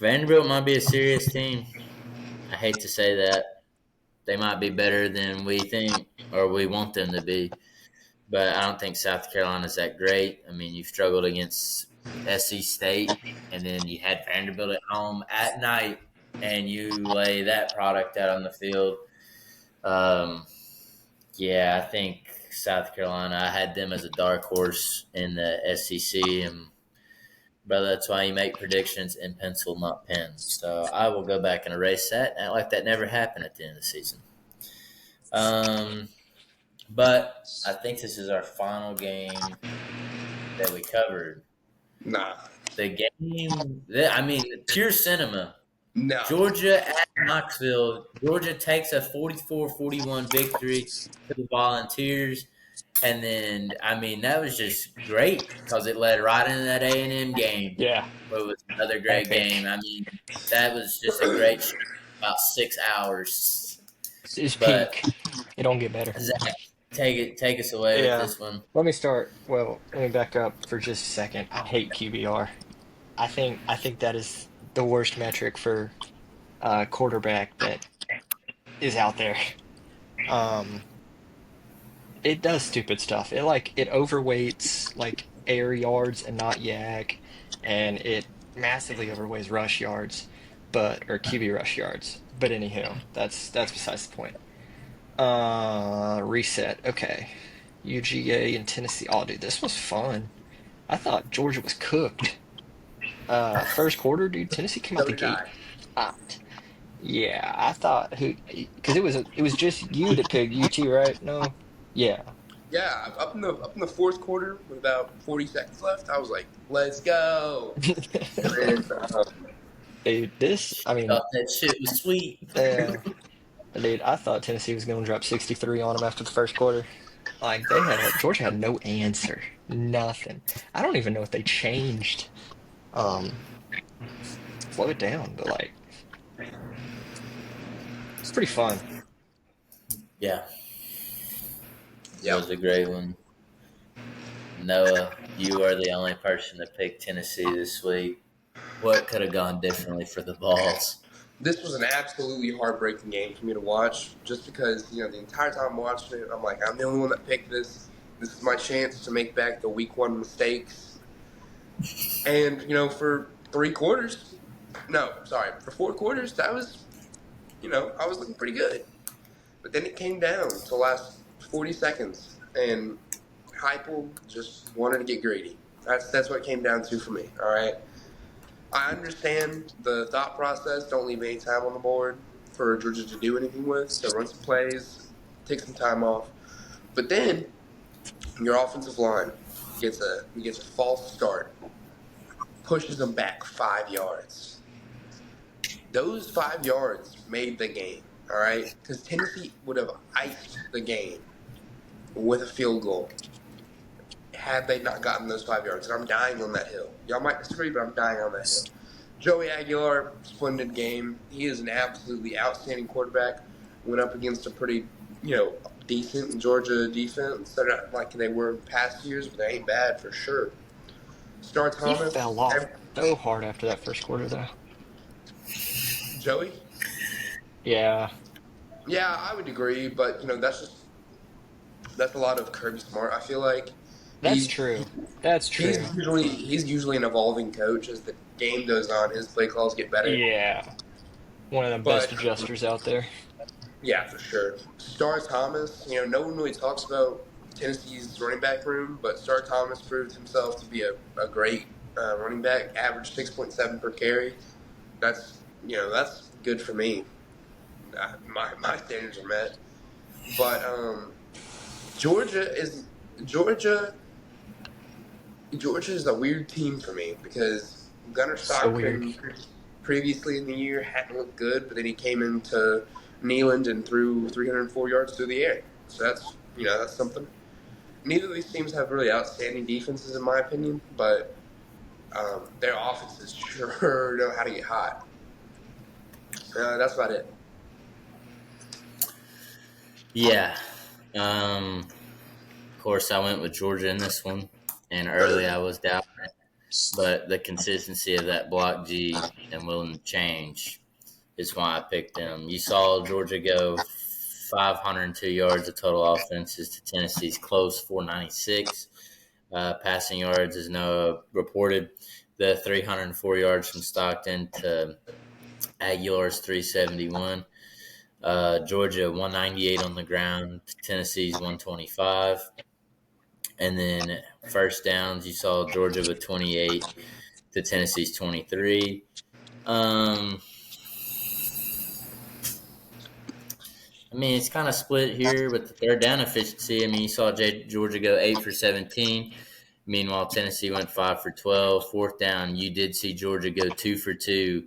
Vanderbilt might be a serious team. I hate to say that. They might be better than we think or we want them to be. But I don't think South Carolina's that great. I mean, you've struggled against SC State, and then you had Vanderbilt at home at night, and you lay that product out on the field. Um, yeah, I think South Carolina. I had them as a dark horse in the SEC, and brother, that's why you make predictions in pencil, not pen. So I will go back and erase that, act like that never happened at the end of the season. Um, but I think this is our final game that we covered. Nah, The game, I mean, pure cinema. no. Georgia at Knoxville. Georgia takes a 44-41 victory to the Volunteers. And then, I mean, that was just great because it led right into that A&M game. Yeah, It was another great game. epic. I mean, that was just a great show, about 6 hours. It's But, peak. It don't get better. Zach, take us away with Yeah. this one. Let me start. Well, let me back up for just a second. I hate QBR. I think that is the worst metric for quarterback that is out there. Um, it does stupid stuff. It overweights like air yards and not yak, and it massively overweights rush yards, or QB rush yards. But anyhow, that's besides the point. Reset. Okay. UGA and Tennessee. Oh, dude, this was fun. I thought Georgia was cooked. First quarter, dude, Tennessee came out So the did gate I. hot. Yeah, I thought because it was just you that picked UT, right? No. Yeah. Yeah, up in the fourth quarter with about 40 seconds left, I was like, "Let's go!" And Dude, I mean, Thought that shit was sweet. uh, dude, I thought Tennessee was going to drop 63 on them after the first quarter. Like Georgia had no answer, nothing. I don't even know if they changed. Um, Slow it down, but like it's pretty fun. Yeah, it yeah, was a great one. Noah, you are the only person that picked Tennessee this week. What could have gone differently for the Vols? this was an absolutely heartbreaking game for me to watch. Just because the entire time I'm watching it, I'm like, I'm the only one that picked this. This is my chance to make back the week one mistakes. And for 3 quarters, no, sorry, for 4 quarters, that was I was looking pretty good. But then it came down to the last 40 seconds, and Heupel just wanted to get greedy. That's what it came down to for me. All right, I understand the thought process. Don't leave any time on the board for Georgia to do anything with. So run some plays, take some time off. But then your offensive line gets a false start, pushes them back 5 yards. Those 5 yards made the game. All right, because Tennessee would have iced the game with a field goal had they not gotten those 5 yards. And I'm dying on that hill. Y'all might disagree, but I'm dying on that hill. Joey Aguilar, splendid game. He is an absolutely outstanding quarterback. Went up against a pretty, decent Georgia defense. They're not like they were in past years, but they ain't bad for sure. Star He fell Thomas, off so hard after that first quarter, though. Joey. Yeah, Yeah, I would agree, but that's a lot of Kirby Smart. I feel like that's he's true. That's true. he's usually an evolving coach as the game goes on. His play calls get better, Yeah, one of the best but adjusters out there. yeah, for sure. Star Thomas, no one really talks about Tennessee's running back room, but Star Thomas proved himself to be a great running back. Average 6.7 per carry. That's good for me. My standards are met, but Georgia is Georgia. Georgia is a weird team for me because Gunnar So weird. Stockton previously in the year hadn't looked good, but then he came into Neyland and threw 304 yards through the air. So that's something. Neither of these teams have really outstanding defenses, in my opinion, but their offenses sure know how to get hot. That's about it. Yeah. Of course, I went with Georgia in this one, and early I was doubting it. but the consistency of that block G and willing to change is why I picked them. You saw Georgia go 502 yards of total offenses to Tennessee's close 496. Passing yards, as Noah reported, the 304 yards from Stockton to Aguilar's 371. Georgia 198 on the ground, Tennessee's 125. And then first downs, you saw Georgia with 28 to Tennessee's 23. I mean, it's kind of split here with the third down efficiency. I mean, you saw Georgia go 8 for 17. Meanwhile, Tennessee went 5 for 12. Fourth down, you did see Georgia go 2 for 2,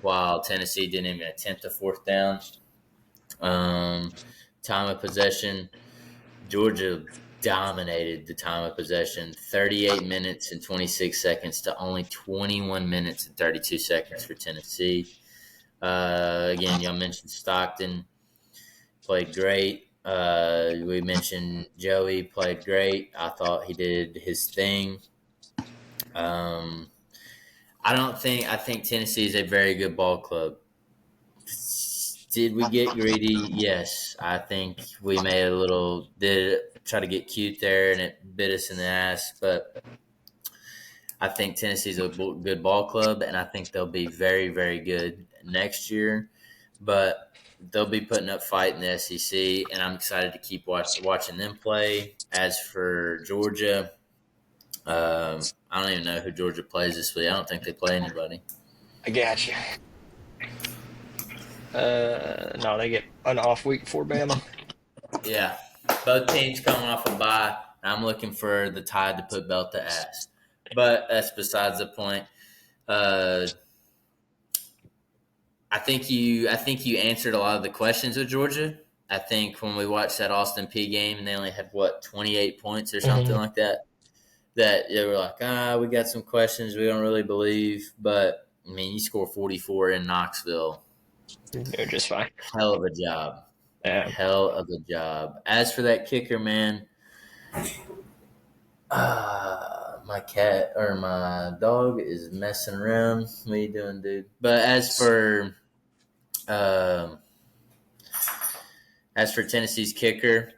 while Tennessee didn't even attempt a fourth down. Time of possession, Georgia dominated the time of possession, 38 minutes and 26 seconds to only 21 minutes and 32 seconds for Tennessee. Again, y'all mentioned Stockton played great. We mentioned Joey played great. I thought he did his thing. I think Tennessee is a very good ball club. Did we get greedy? Yes. I think we made did try to get cute there and it bit us in the ass, but I think Tennessee's a good ball club, and I think they'll be very, very good next year. But they'll be putting up fight in the SEC, and I'm excited to keep watching them play. As for Georgia, I don't even know who Georgia plays this week. I don't think they play anybody. I got you. No, they get an off week for Bama. Yeah, both teams coming off a bye. I'm looking for the Tide to put belt to ass, but that's besides the point. I think you answered a lot of the questions with Georgia. I think when we watched that Austin P game and they only had 28 points or something like that, that they were like, we got some questions we don't really believe. But I mean, you score 44 in Knoxville. They're just fine. Hell of a job. Yeah. Hell of a job. As for that kicker, man, my cat or my dog is messing around. What are you doing, dude? But as for Tennessee's kicker,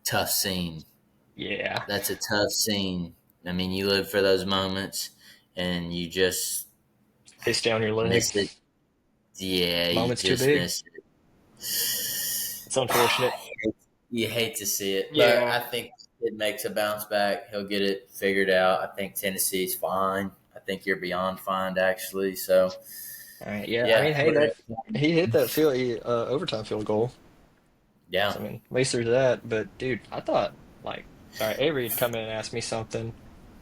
tough scene. Yeah. That's a tough scene. I mean, you live for those moments, and you just piss down your leg. Miss it. Yeah, moment's you just too big. miss it. It's unfortunate. You hate to see it, Yeah. but I think it makes a bounce back. He'll get it figured out. I think Tennessee's fine. I think you're beyond fine, actually. So, all right, yeah. I mean, hey, he hit that overtime field goal. Yeah. So, I mean, at least there's that. But dude, I thought all right, Avery would come in and ask me something,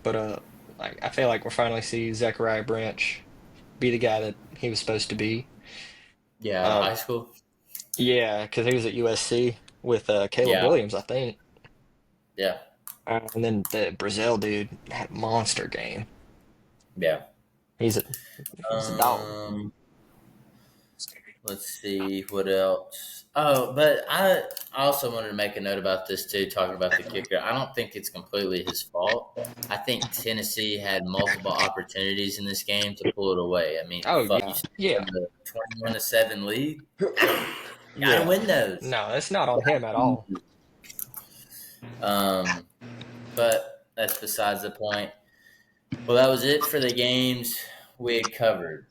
but I feel like we'll finally see Zachariah Branch be the guy that he was supposed to be. Yeah, high school. Yeah, because he was at USC with Caleb Williams, I think. Yeah. And then the Brazil dude had a monster game. Yeah. He's a dog. Let's see what else. Oh, but I also wanted to make a note about this too, talking about the kicker. I don't think it's completely his fault. I think Tennessee had multiple opportunities in this game to pull it away. I mean, yeah. The 21-7 lead. Gotta win those. No, it's not on him at all. But that's besides the point. Well, that was it for the games we had covered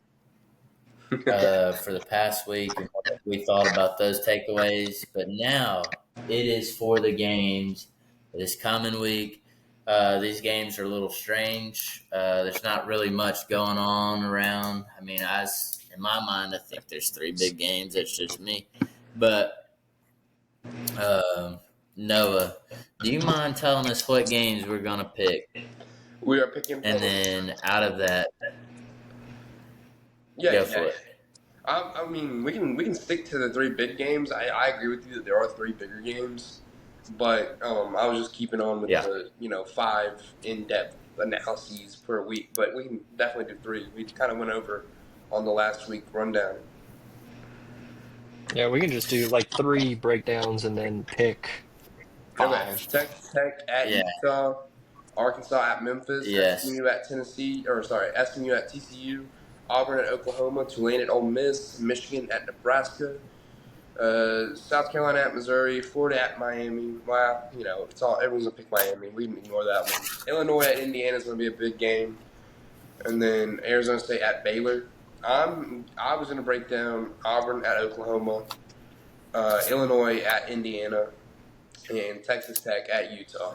for the past week and what we thought about those takeaways. But now it is for the games this coming week. These games are a little strange. There's not really much going on around. I mean, in my mind, I think there's 3 big games. That's just me. But Noah, do you mind telling us what games we're going to pick? We are picking. And then out of that, go for it. I mean, we can stick to the 3 big games. I agree with you that there are 3 bigger games, but I was just keeping on with the 5 in-depth analyses per week. But we can definitely do 3. We kind of went over on the last week rundown. Yeah, we can just do 3 breakdowns and then pick 5. Okay. Tech at Utah. Arkansas at Memphis, Yes. SMU at SMU at TCU, Auburn at Oklahoma, Tulane at Ole Miss, Michigan at Nebraska, South Carolina at Missouri, Florida at Miami. Well, it's all everyone's gonna pick Miami. We can ignore that one. Illinois at Indiana is gonna be a big game, and then Arizona State at Baylor. I was gonna break down Auburn at Oklahoma, Illinois at Indiana, and Texas Tech at Utah.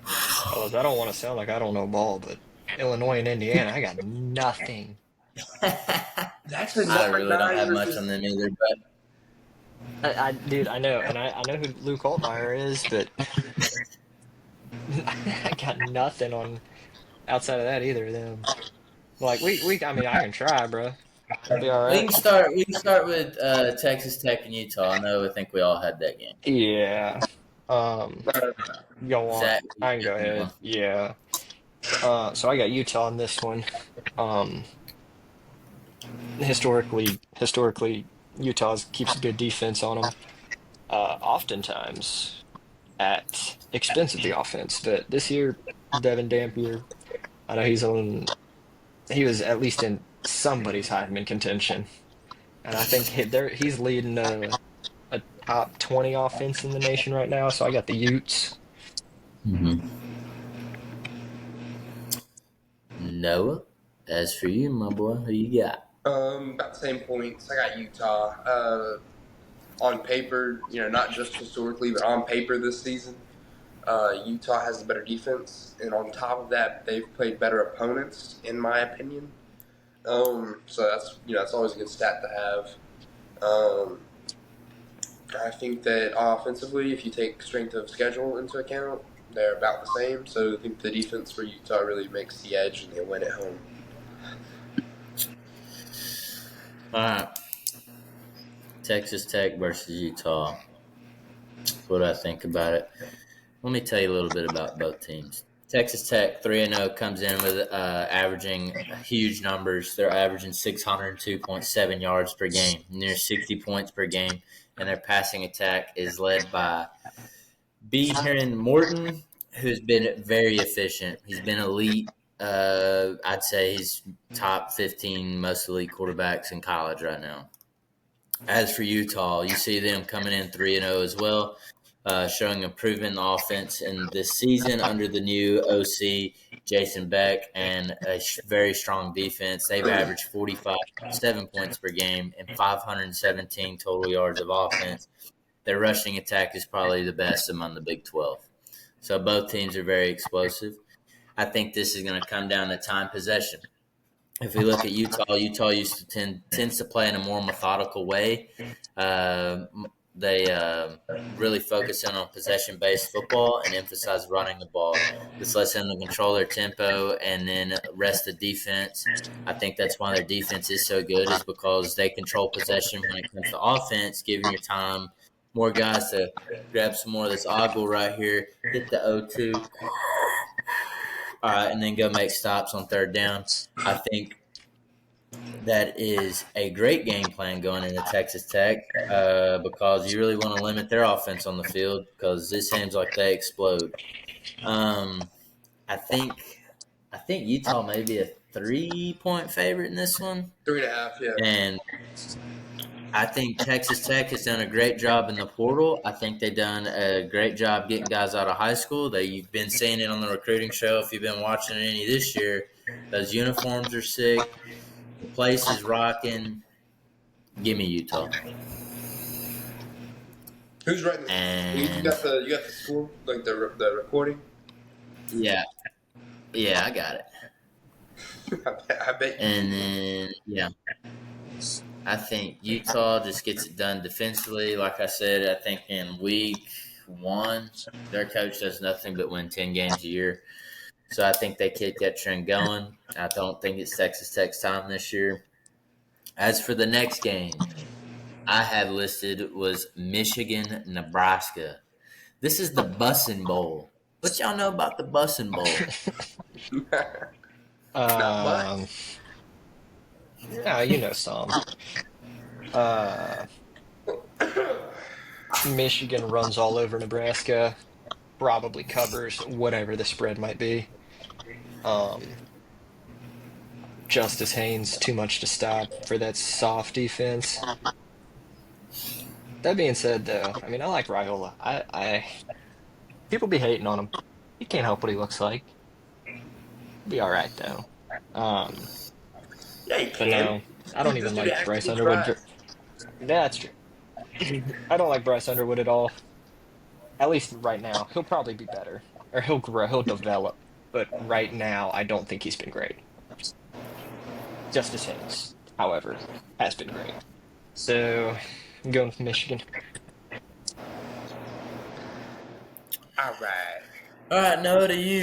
Fellas, I don't want to sound like I don't know ball, but Illinois and Indiana, I got nothing. That's a I really don't have much on versus. them either, but Dude, I know, and I know who Luke Altmaier is, but I got nothing on outside of that either of them. Like I mean, I can try, bro. It'll be all we right. can start. We can start with Texas Tech and Utah. I think we all had that game. Yeah. Um, Go on. Zach, you I can go got ahead. one. Yeah. So I got Utah in this one. Um, historically, Utah keeps a good defense on them. Oftentimes at expense of the offense, but this year, Devin Dampier, I know he was at least in somebody's Heisman contention, and I think he's leading a top 20 offense in the nation right now. So I got the Utes. Mm-hmm. Noah, as for you, my boy, who you got? About the same points. I got Utah. On paper, not just historically, but on paper this season, Utah has the better defense, and on top of that, they've played better opponents, in my opinion. So that's always a good stat to have. I think that offensively, if you take strength of schedule into account, they're about the same. So I think the defense for Utah really makes the edge, and they win at home. All right. Texas Tech versus Utah. What do I think about it? Let me tell you a little bit about both teams. Texas Tech 3-0 comes in with averaging huge numbers. They're averaging 602.7 yards per game, near 60 points per game, and their passing attack is led by BIG10 Morton, who's been very efficient. He's been elite. I'd say he's top 15 most elite quarterbacks in college right now. As for Utah, you see them coming in 3-0 as well, showing improvement in the offense in this season under the new OC, Jason Beck, and a very strong defense. They've averaged 7 points per game and 517 total yards of offense. Their rushing attack is probably the best among the Big 12. So both teams are very explosive. I think this is going to come down to time possession. If we look at Utah tends to play in a more methodical way. They really focus in on possession-based football and emphasize running the ball. This lets them to control their tempo and then rest the defense. I think that's why their defense is so good, is because they control possession when it comes to offense, giving your time more guys to grab some more of this ogle right here, hit the 0-2, and then go make stops on third down. I think that is a great game plan going into Texas Tech because you really want to limit their offense on the field because this seems like they explode. I think Utah may be a 3-point favorite in this one, 3.5, yeah. and I think Texas Tech has done a great job in the portal. I think they've done a great job getting guys out of high school. You've been seeing it on the recruiting show if you've been watching any this year. Those uniforms are sick. The place is rocking. Give me Utah. Who's writing this? You And got the score, like the recording. yeah, I got it. I bet. And then I think Utah just gets it done defensively. Like I said, I think in week 1, their coach does nothing but win 10 games a year. So I think they keep that trend going. I don't think it's Texas Tech's time this year. As for the next game, I had listed was Michigan, Nebraska. This is the Bussin' Bowl. What y'all know about the Bussin' Bowl? Not Um, much. yeah, you know some. Uh, Michigan runs all over Nebraska. probably covers whatever the spread might be. Um, Justice Haynes too much to stop for that soft defense. That being said, though, I mean I like Raiola. I people be hating on him. He can't help what he looks like. He'll be all right though. Um, Yeah, you but can. no, I don't This even dude like Bryce actually Underwood. tries. Yeah, that's true. I don't like Bryce Underwood at all. At least right now, he'll probably be better, or he'll grow, he'll develop. But right now, I don't think he's been great. Justice Haynes, however, has been great. So I'm going with Michigan. All right. All right, no to you.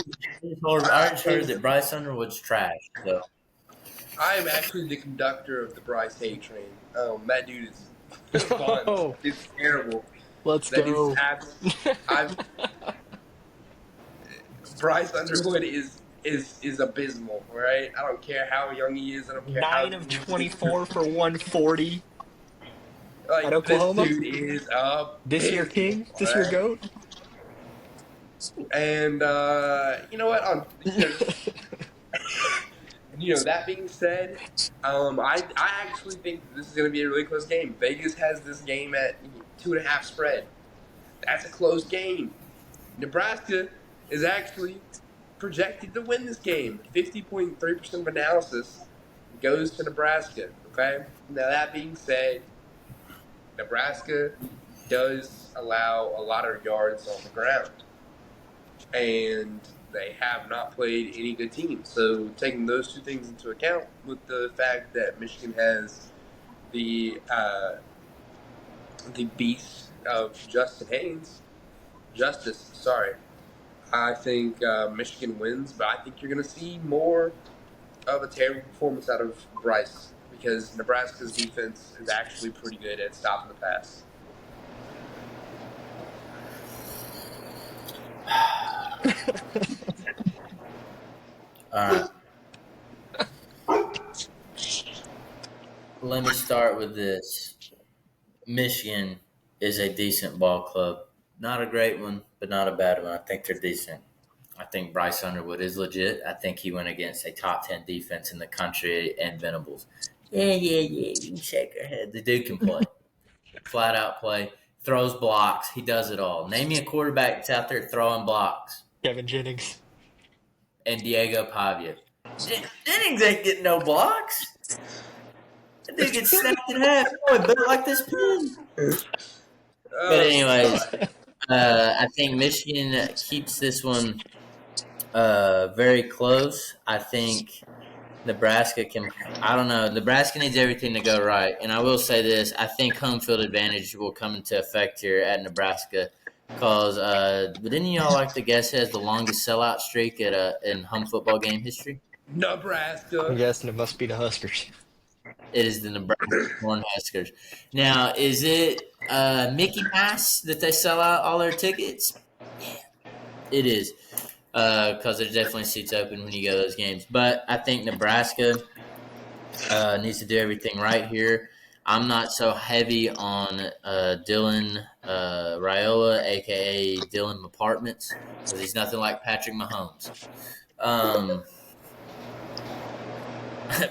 I just heard Is that Bryce Underwood's trash. So I am actually the conductor of the Bryce Hay train. That dude is fun. Oh, It's terrible. let's That dude's go. I'm Bryce Underwood is abysmal. Right? I don't care how young he is. I don't care how 9 of 24 for 140 at like this Oklahoma. dude is This year abysmal. king, All this year right? goat. And you know what? That being said, I actually think that this is going to be a really close game. Vegas has this game at 2.5 spread. That's a close game. Nebraska is actually projected to win this game. 50.3% of analysis goes to Nebraska. Okay. Now that being said, Nebraska does allow a lot of yards on the ground, and they have not played any good teams. So taking those two things into account, with the fact that Michigan has the beast of Justice, sorry, I think Michigan wins, but I think you're going to see more of a terrible performance out of Bryce because Nebraska's defense is actually pretty good at stopping the pass. all right. Let me start with this. Michigan is a decent ball club. Not a great one, but not a bad one. I think they're decent. I think Bryce Underwood is legit. I think he went against a top 10 defense in the country and Venables. Yeah. You can shake your head. The dude can play. Flat out play. Throws blocks. He does it all. Name me a quarterback that's out there throwing blocks. Kevin Jennings. And Diego Pavia. Jennings ain't getting no blocks. That dude gets snapped in half. Boy, built like this pin. But anyways, I think Michigan keeps this one very close. I think Nebraska can. I don't know. Nebraska needs everything to go right, and I will say this: I think home field advantage will come into effect here at Nebraska. Because didn't y'all like to guess who has the longest sellout streak in home football game history? Nebraska. I'm guessing it must be the Huskers. It is the Nebraska Cornhuskers. Now, is it Mickey Mouse that they sell out all their tickets? Yeah, it is. Because there's definitely seats open when you go to those games. But I think Nebraska needs to do everything right here. I'm not so heavy on Dylan Raiola, a.k.a. Dylan Apartments, because he's nothing like Patrick Mahomes.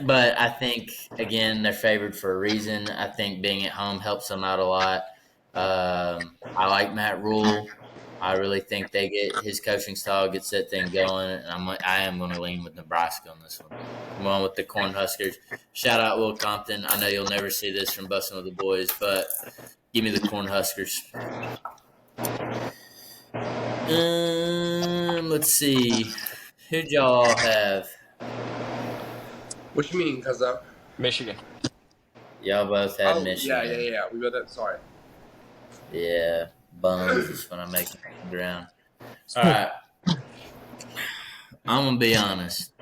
But I think, again, they're favored for a reason. I think being at home helps them out a lot. I like Matt Rule. I really think his coaching style gets that thing going, and I am going to lean with Nebraska on this one. I'm going with the Cornhuskers. Shout out Will Compton. I know you'll never see this from Busting with the Boys, but give me the Cornhuskers. Let's see. Who'd y'all have? What you mean, cuz Michigan. Y'all both had Oh, Michigan. yeah. We got that. Sorry. Yeah, bums is when I make it ground. All right. I'm going to be honest.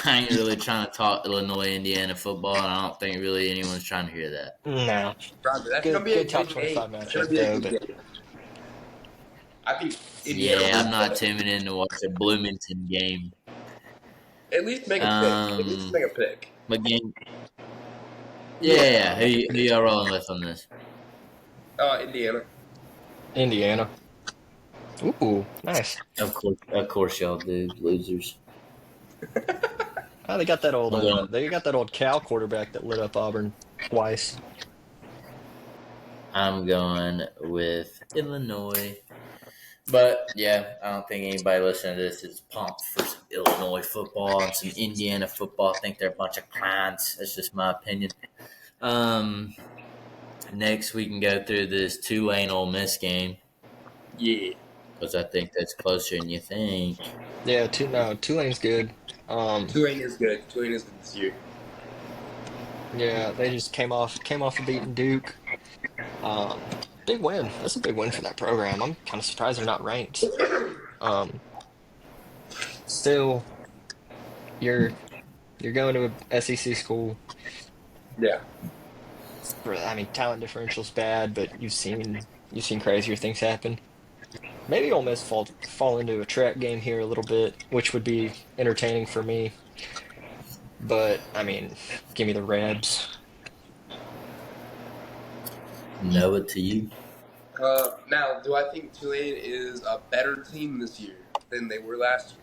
I ain't really trying to talk Illinois, Indiana football, and I don't think really anyone's trying to hear that. No. Roger, that's gonna be a Good top good 25 game. It's gonna matchup, be a though. good But game. I think Indiana Yeah, I'm wins, not but tuning in to watch a Bloomington game. at least make a pick. At least make a pick. But game. Yeah. Who y'all rolling with on this? Indiana. Indiana. Ooh, nice. Of course, y'all do, losers. Oh, I'm going. they got that old Cal quarterback that lit up Auburn twice. I'm going with Illinois. But yeah, I don't think anybody listening to this is pumped for some Illinois football and some Indiana football. I think they're a bunch of clowns. That's just my opinion. Um, Next we can go through this Tulane Ole Miss game Yeah. because I think that's closer than you think. Yeah, no, Tulane's good. Tulane is good. Tulane is good this year. Yeah, they just came off of beating Duke. Big win. That's a big win for that program. I'm kind of surprised they're not ranked. Um, Still, you're you're going to a SEC school. Yeah. I mean, talent differential's bad, but you've seen crazier things happen. Maybe Ole Miss fall into a trap game here a little bit, which would be entertaining for me. But I mean, give me the Rebs. Know it to you. Now, do I think Tulane is a better team this year than they were last year?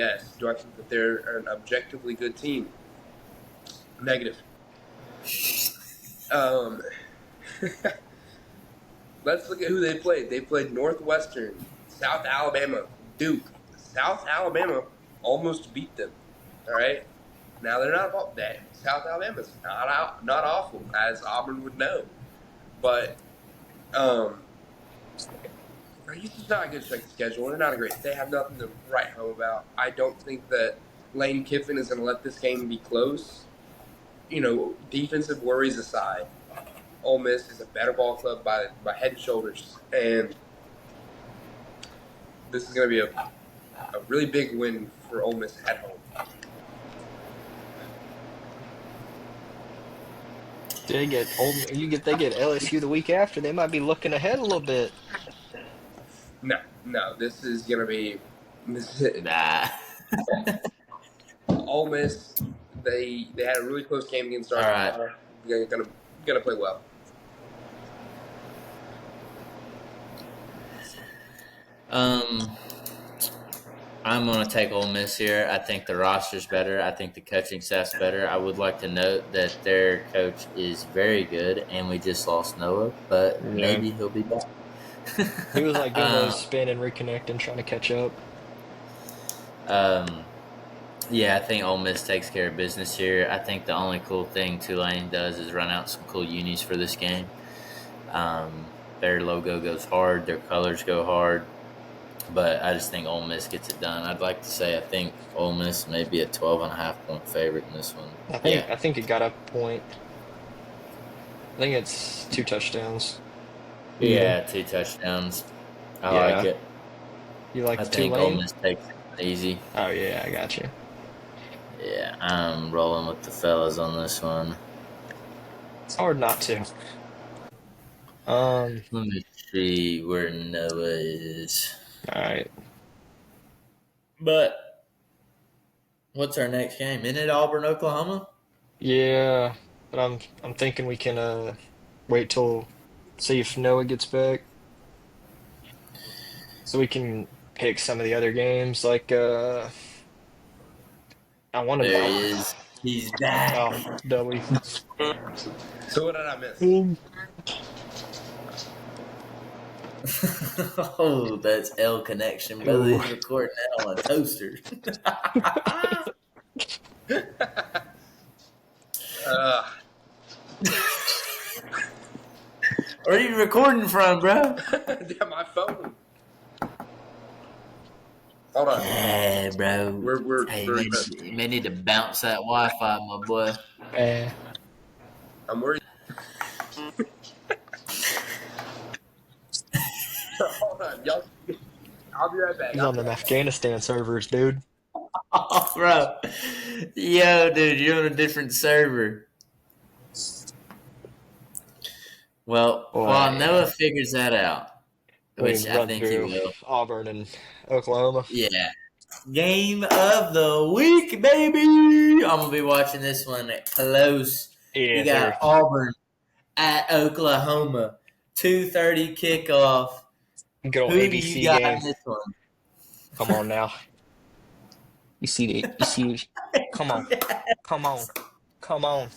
Yes. Do I think that they're an objectively good team? Negative. Um, let's look at who they played. They played Northwestern, South Alabama, Duke. South Alabama almost beat them. All right. Now they're not that. South Alabama's not awful, as Auburn would know, but um, it's just not a good strength schedule. They're not a great. They have nothing to write home about. I don't think that Lane Kiffin is going to let this game be close. Defensive worries aside, Ole Miss is a better ball club by head and shoulders, and this is going to be a really big win for Ole Miss at home. They get LSU the week after. They might be looking ahead a little bit. No, this is going to be Nah. Ole Miss. They had a really close game against All right. Arkansas. They're gonna play well. I'm going to take Ole Miss here. I think the roster's better. I think the coaching staff's better. I would like to note that their coach is very good, and we just lost Noah, but Yeah. maybe he'll be back. He was like doing um, those spin and reconnect and trying to catch up. um, yeah, I think Ole Miss takes care of business here. I think the only cool thing Tulane does is run out some cool unis for this game. Their logo goes hard, their colors go hard. But I just think Ole Miss gets it done. I'd like to say I think Ole Miss may be a 12.5 point favorite in this one. I think it got a point. I think it's 2 touchdowns. Yeah, 2 touchdowns. I Yeah. like it. You like I the think Ole Tulane? Miss takes it easy. Oh yeah, I got you. Yeah, I'm rolling with the fellas on this one. It's hard not to. Um, Let me see where Noah is. all right. But what's our next game? Isn't it Auburn, Oklahoma? Yeah, but I'm thinking we can wait till see if Noah gets back so we can pick some of the other games like I wanted There he is. He's back. oh Dudley. So what did I miss? Oh, that's L connection, brother. Ooh. He's recording that on a toaster. Uh, Where are you recording from, bro? yeah, my phone. Hold on. Yeah, bro. We're You may need to bounce that Wi-Fi, my boy. I'm worried. Hold on, y'all. I'll be right back. He's on them Afghanistan servers, dude. Oh, bro. Yo, dude, you're on a different server. Well, Boy. while Noah figures that out, We which can I run think he through will. Auburn and Oklahoma. Yeah. Game of the week, baby. I'm going to be watching this one close. Yeah, You got Auburn at Oklahoma. 2:30 kickoff. Good old Who do you ABC got in game. this one? Come on now. Come on. Come on. Come on.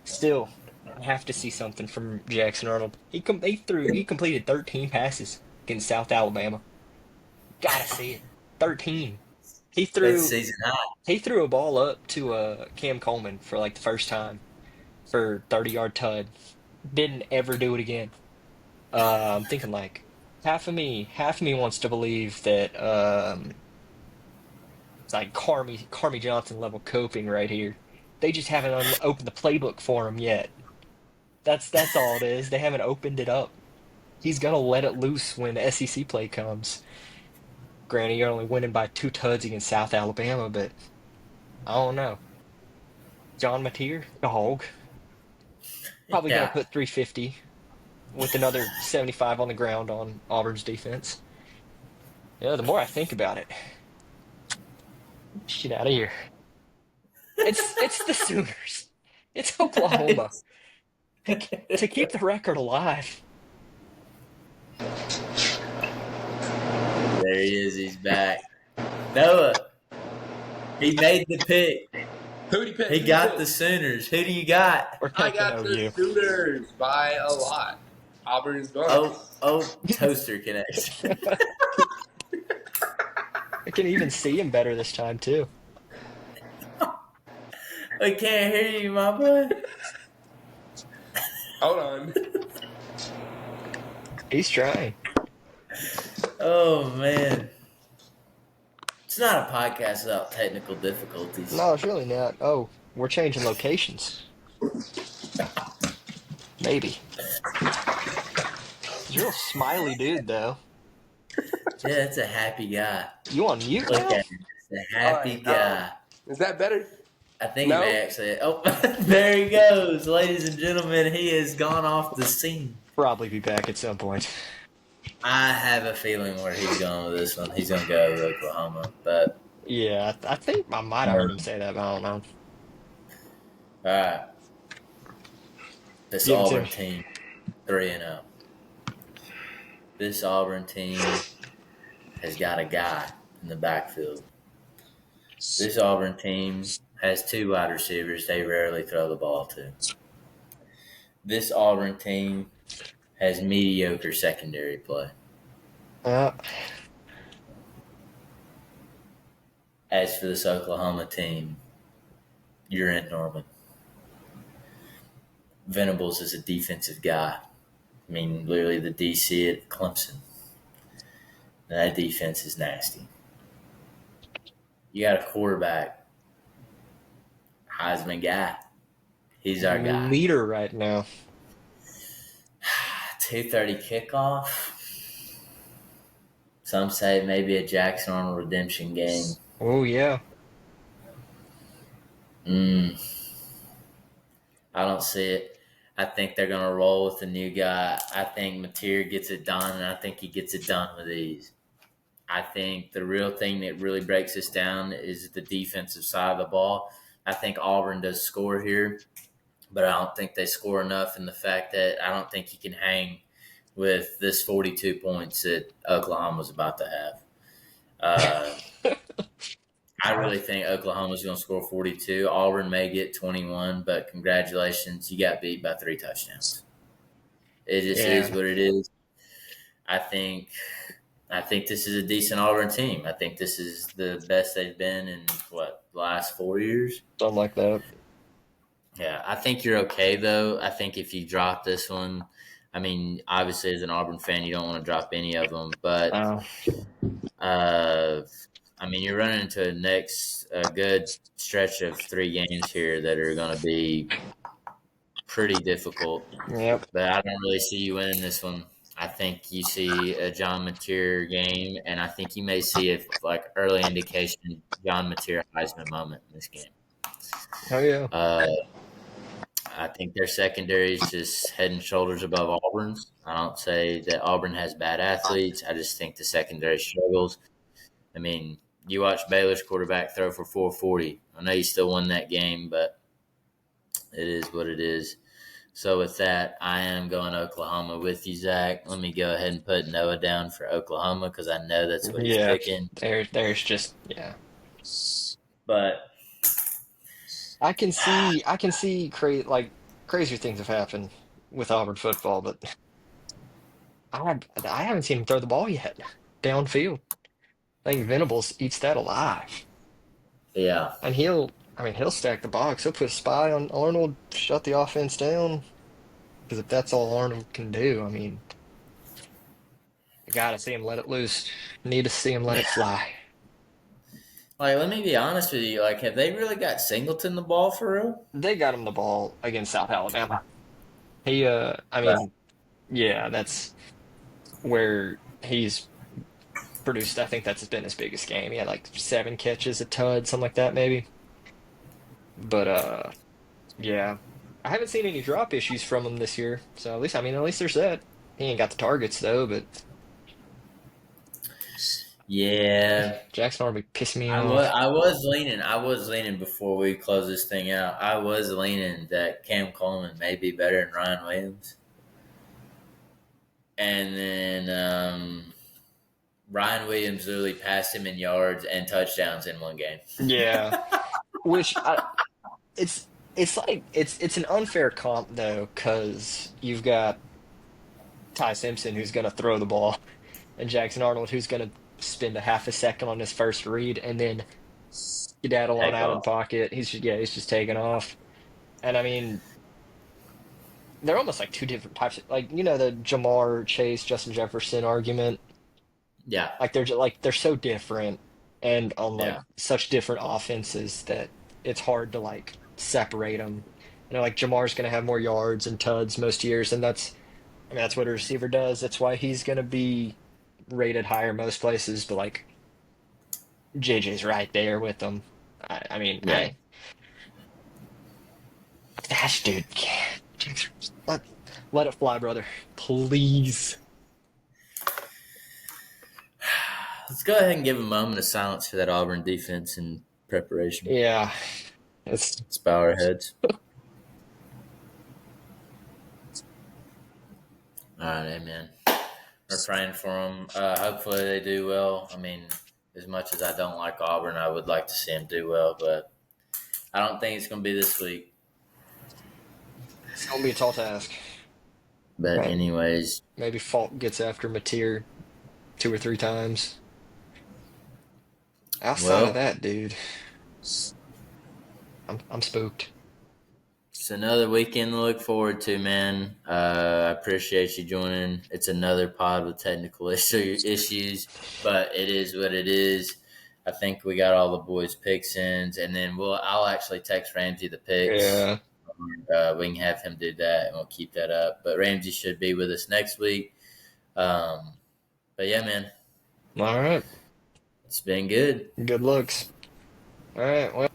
Still, I have to see something from Jackson Arnold. He completed 13 passes against South Alabama. Gotta see it. 13. He That's threw season high. he threw a ball up to Cam Coleman for like the first time for 30-yard tud. Didn't ever do it again. I'm thinking like half of me wants to believe that it's like Carmy Johnson level coping right here. They just haven't opened the playbook for him yet. That's all it is. They haven't opened it up. He's gonna let it loose when the SEC play comes. Granted, you're only winning by 2 tuds against South Alabama, but I don't know. John Mateer, dog, probably gonna Yeah. put 350 with another 75 on the ground on Auburn's defense. Yeah, the more I think about it, shit out of here. It's the Sooners. It's Oklahoma. To keep the record alive. There he is. He's back. Noah, he made the pick. Who do you pick? He got the Sooners. Who do you got? We're I taking got the OU. Sooners by a lot. Auburn's going. Toaster connection. I can even see him better this time too. I can't hear you, my boy. Hold on. He's trying. Oh man. It's not a podcast without technical difficulties. No, it's really not. Oh, we're changing locations. Maybe. He's a real smiley dude, though. Yeah, it's a happy guy. You on mute Look now? at him. It's a happy Alright, guy. Is that better? I think No? he may actually. Oh, there he goes. Ladies and gentlemen, he has gone off the scene. Probably be back at some point. I have a feeling where he's going with this one. He's going to go to Oklahoma. But, Yeah, I think I might have heard him say that, but I don't know. all right. This Give it to Auburn me. team, 3-0. This Auburn team has got a guy in the backfield. This Auburn team has 2 wide receivers they rarely throw the ball to. This Auburn team has mediocre secondary play. As for this Oklahoma team, you're in Norman. Venables is a defensive guy. I mean, literally the DC at Clemson. And that defense is nasty. You got a quarterback, Heisman guy. He's our guy. Leader right now. 2:30 kickoff. Some say maybe a Jackson Arnold redemption game. Oh, yeah. I don't see it. I think they're going to roll with the new guy. I think Mateer gets it done, and I think he gets it done with ease. I think the real thing that really breaks us down is the defensive side of the ball. I think Auburn does score here, but I don't think they score enough in the fact that I don't think you can hang with this 42 points that Oklahoma's about to have. I really think Oklahoma's going to score 42. Auburn may get 21, but congratulations, you got beat by 3 touchdowns. It just is what it is. I think this is a decent Auburn team. I think this is the best they've been in, the last 4 years? Something like that. Yeah, I think you're okay, though. I think if you drop this one, I mean, obviously as an Auburn fan, you don't want to drop any of them, but I mean, you're running into a good stretch of 3 games here that are going to be pretty difficult. Yep. But I don't really see you winning this one. I think you see a John Mateer game, and I think you may see a early indication John Mateer Heisman moment in this game. Oh yeah. I think their secondary is just head and shoulders above Auburn's. I don't say that Auburn has bad athletes. I just think the secondary struggles. I mean, you watch Baylor's quarterback throw for 440. I know you still won that game, but it is what it is. So with that, I am going Oklahoma with you, Zach. Let me go ahead and put Noah down for Oklahoma because I know that's what he's Yeah, picking. there's just yeah. But I can see crazier things have happened with Auburn football, but I haven't seen him throw the ball yet downfield. I think Venables eats that alive, yeah, and he'll stack the box. He'll put a spy on Arnold, shut the offense down. Because if that's all Arnold can do, I mean, I gotta see him let it loose. Need to see him let it fly. like let me be honest with you. Like, have they really got Singleton the ball for real? They got him the ball against South Alabama. I Right. mean, yeah, that's where he's produced. I think that's been his biggest game. He had like 7 catches, a tud, something like that, maybe. But yeah, I haven't seen any drop issues from him this year. So at least there's that. He ain't got the targets though, but Yeah, Jackson Arby pissed me I was off. I was leaning. I was leaning before we close this thing out. I was leaning that Cam Coleman may be better than Ryan Williams, and then Ryan Williams literally passed him in yards and touchdowns in one game. Yeah, which it's an unfair comp though, because you've got Ty Simpson who's going to throw the ball and Jackson Arnold who's going to spend a half a second on his first read and then skedaddle on Take out of the off. pocket. He's just taking off. And I mean, they're almost like two different types of, like the Jamar Chase, Justin Jefferson argument. Yeah, Like they're so different and on like yeah, such different offenses that it's hard to like separate them. Like Jamar's going to have more yards and tuds most years, and that's what a receiver does. That's why he's going to be rated higher most places. But like JJ's right there with them. I mean, yeah. gosh, dude, let let it fly, brother, please. Let's go ahead and give a moment of silence for that Auburn defense in preparation. Yeah, it's Let's bow our heads. All right, amen. We're praying for them. Hopefully they do well. I mean, as much as I don't like Auburn, I would like to see them do well, but I don't think it's going to be this week. it's gonna be a tall task. But Right. anyways, Maybe Falk gets after Mateer 2 or 3 times. Outside of well, that, dude, I'm spooked. it's another weekend to look forward to, man. I appreciate you joining. It's another pod with technical issues, but it is what it is. I think we got all the boys' picks in, and then I'll actually text Ramsey the picks. Yeah. We can have him do that, and we'll keep that up. But Ramsey should be with us next week. But yeah, man, All right. it's been good. Good looks. All right. Well.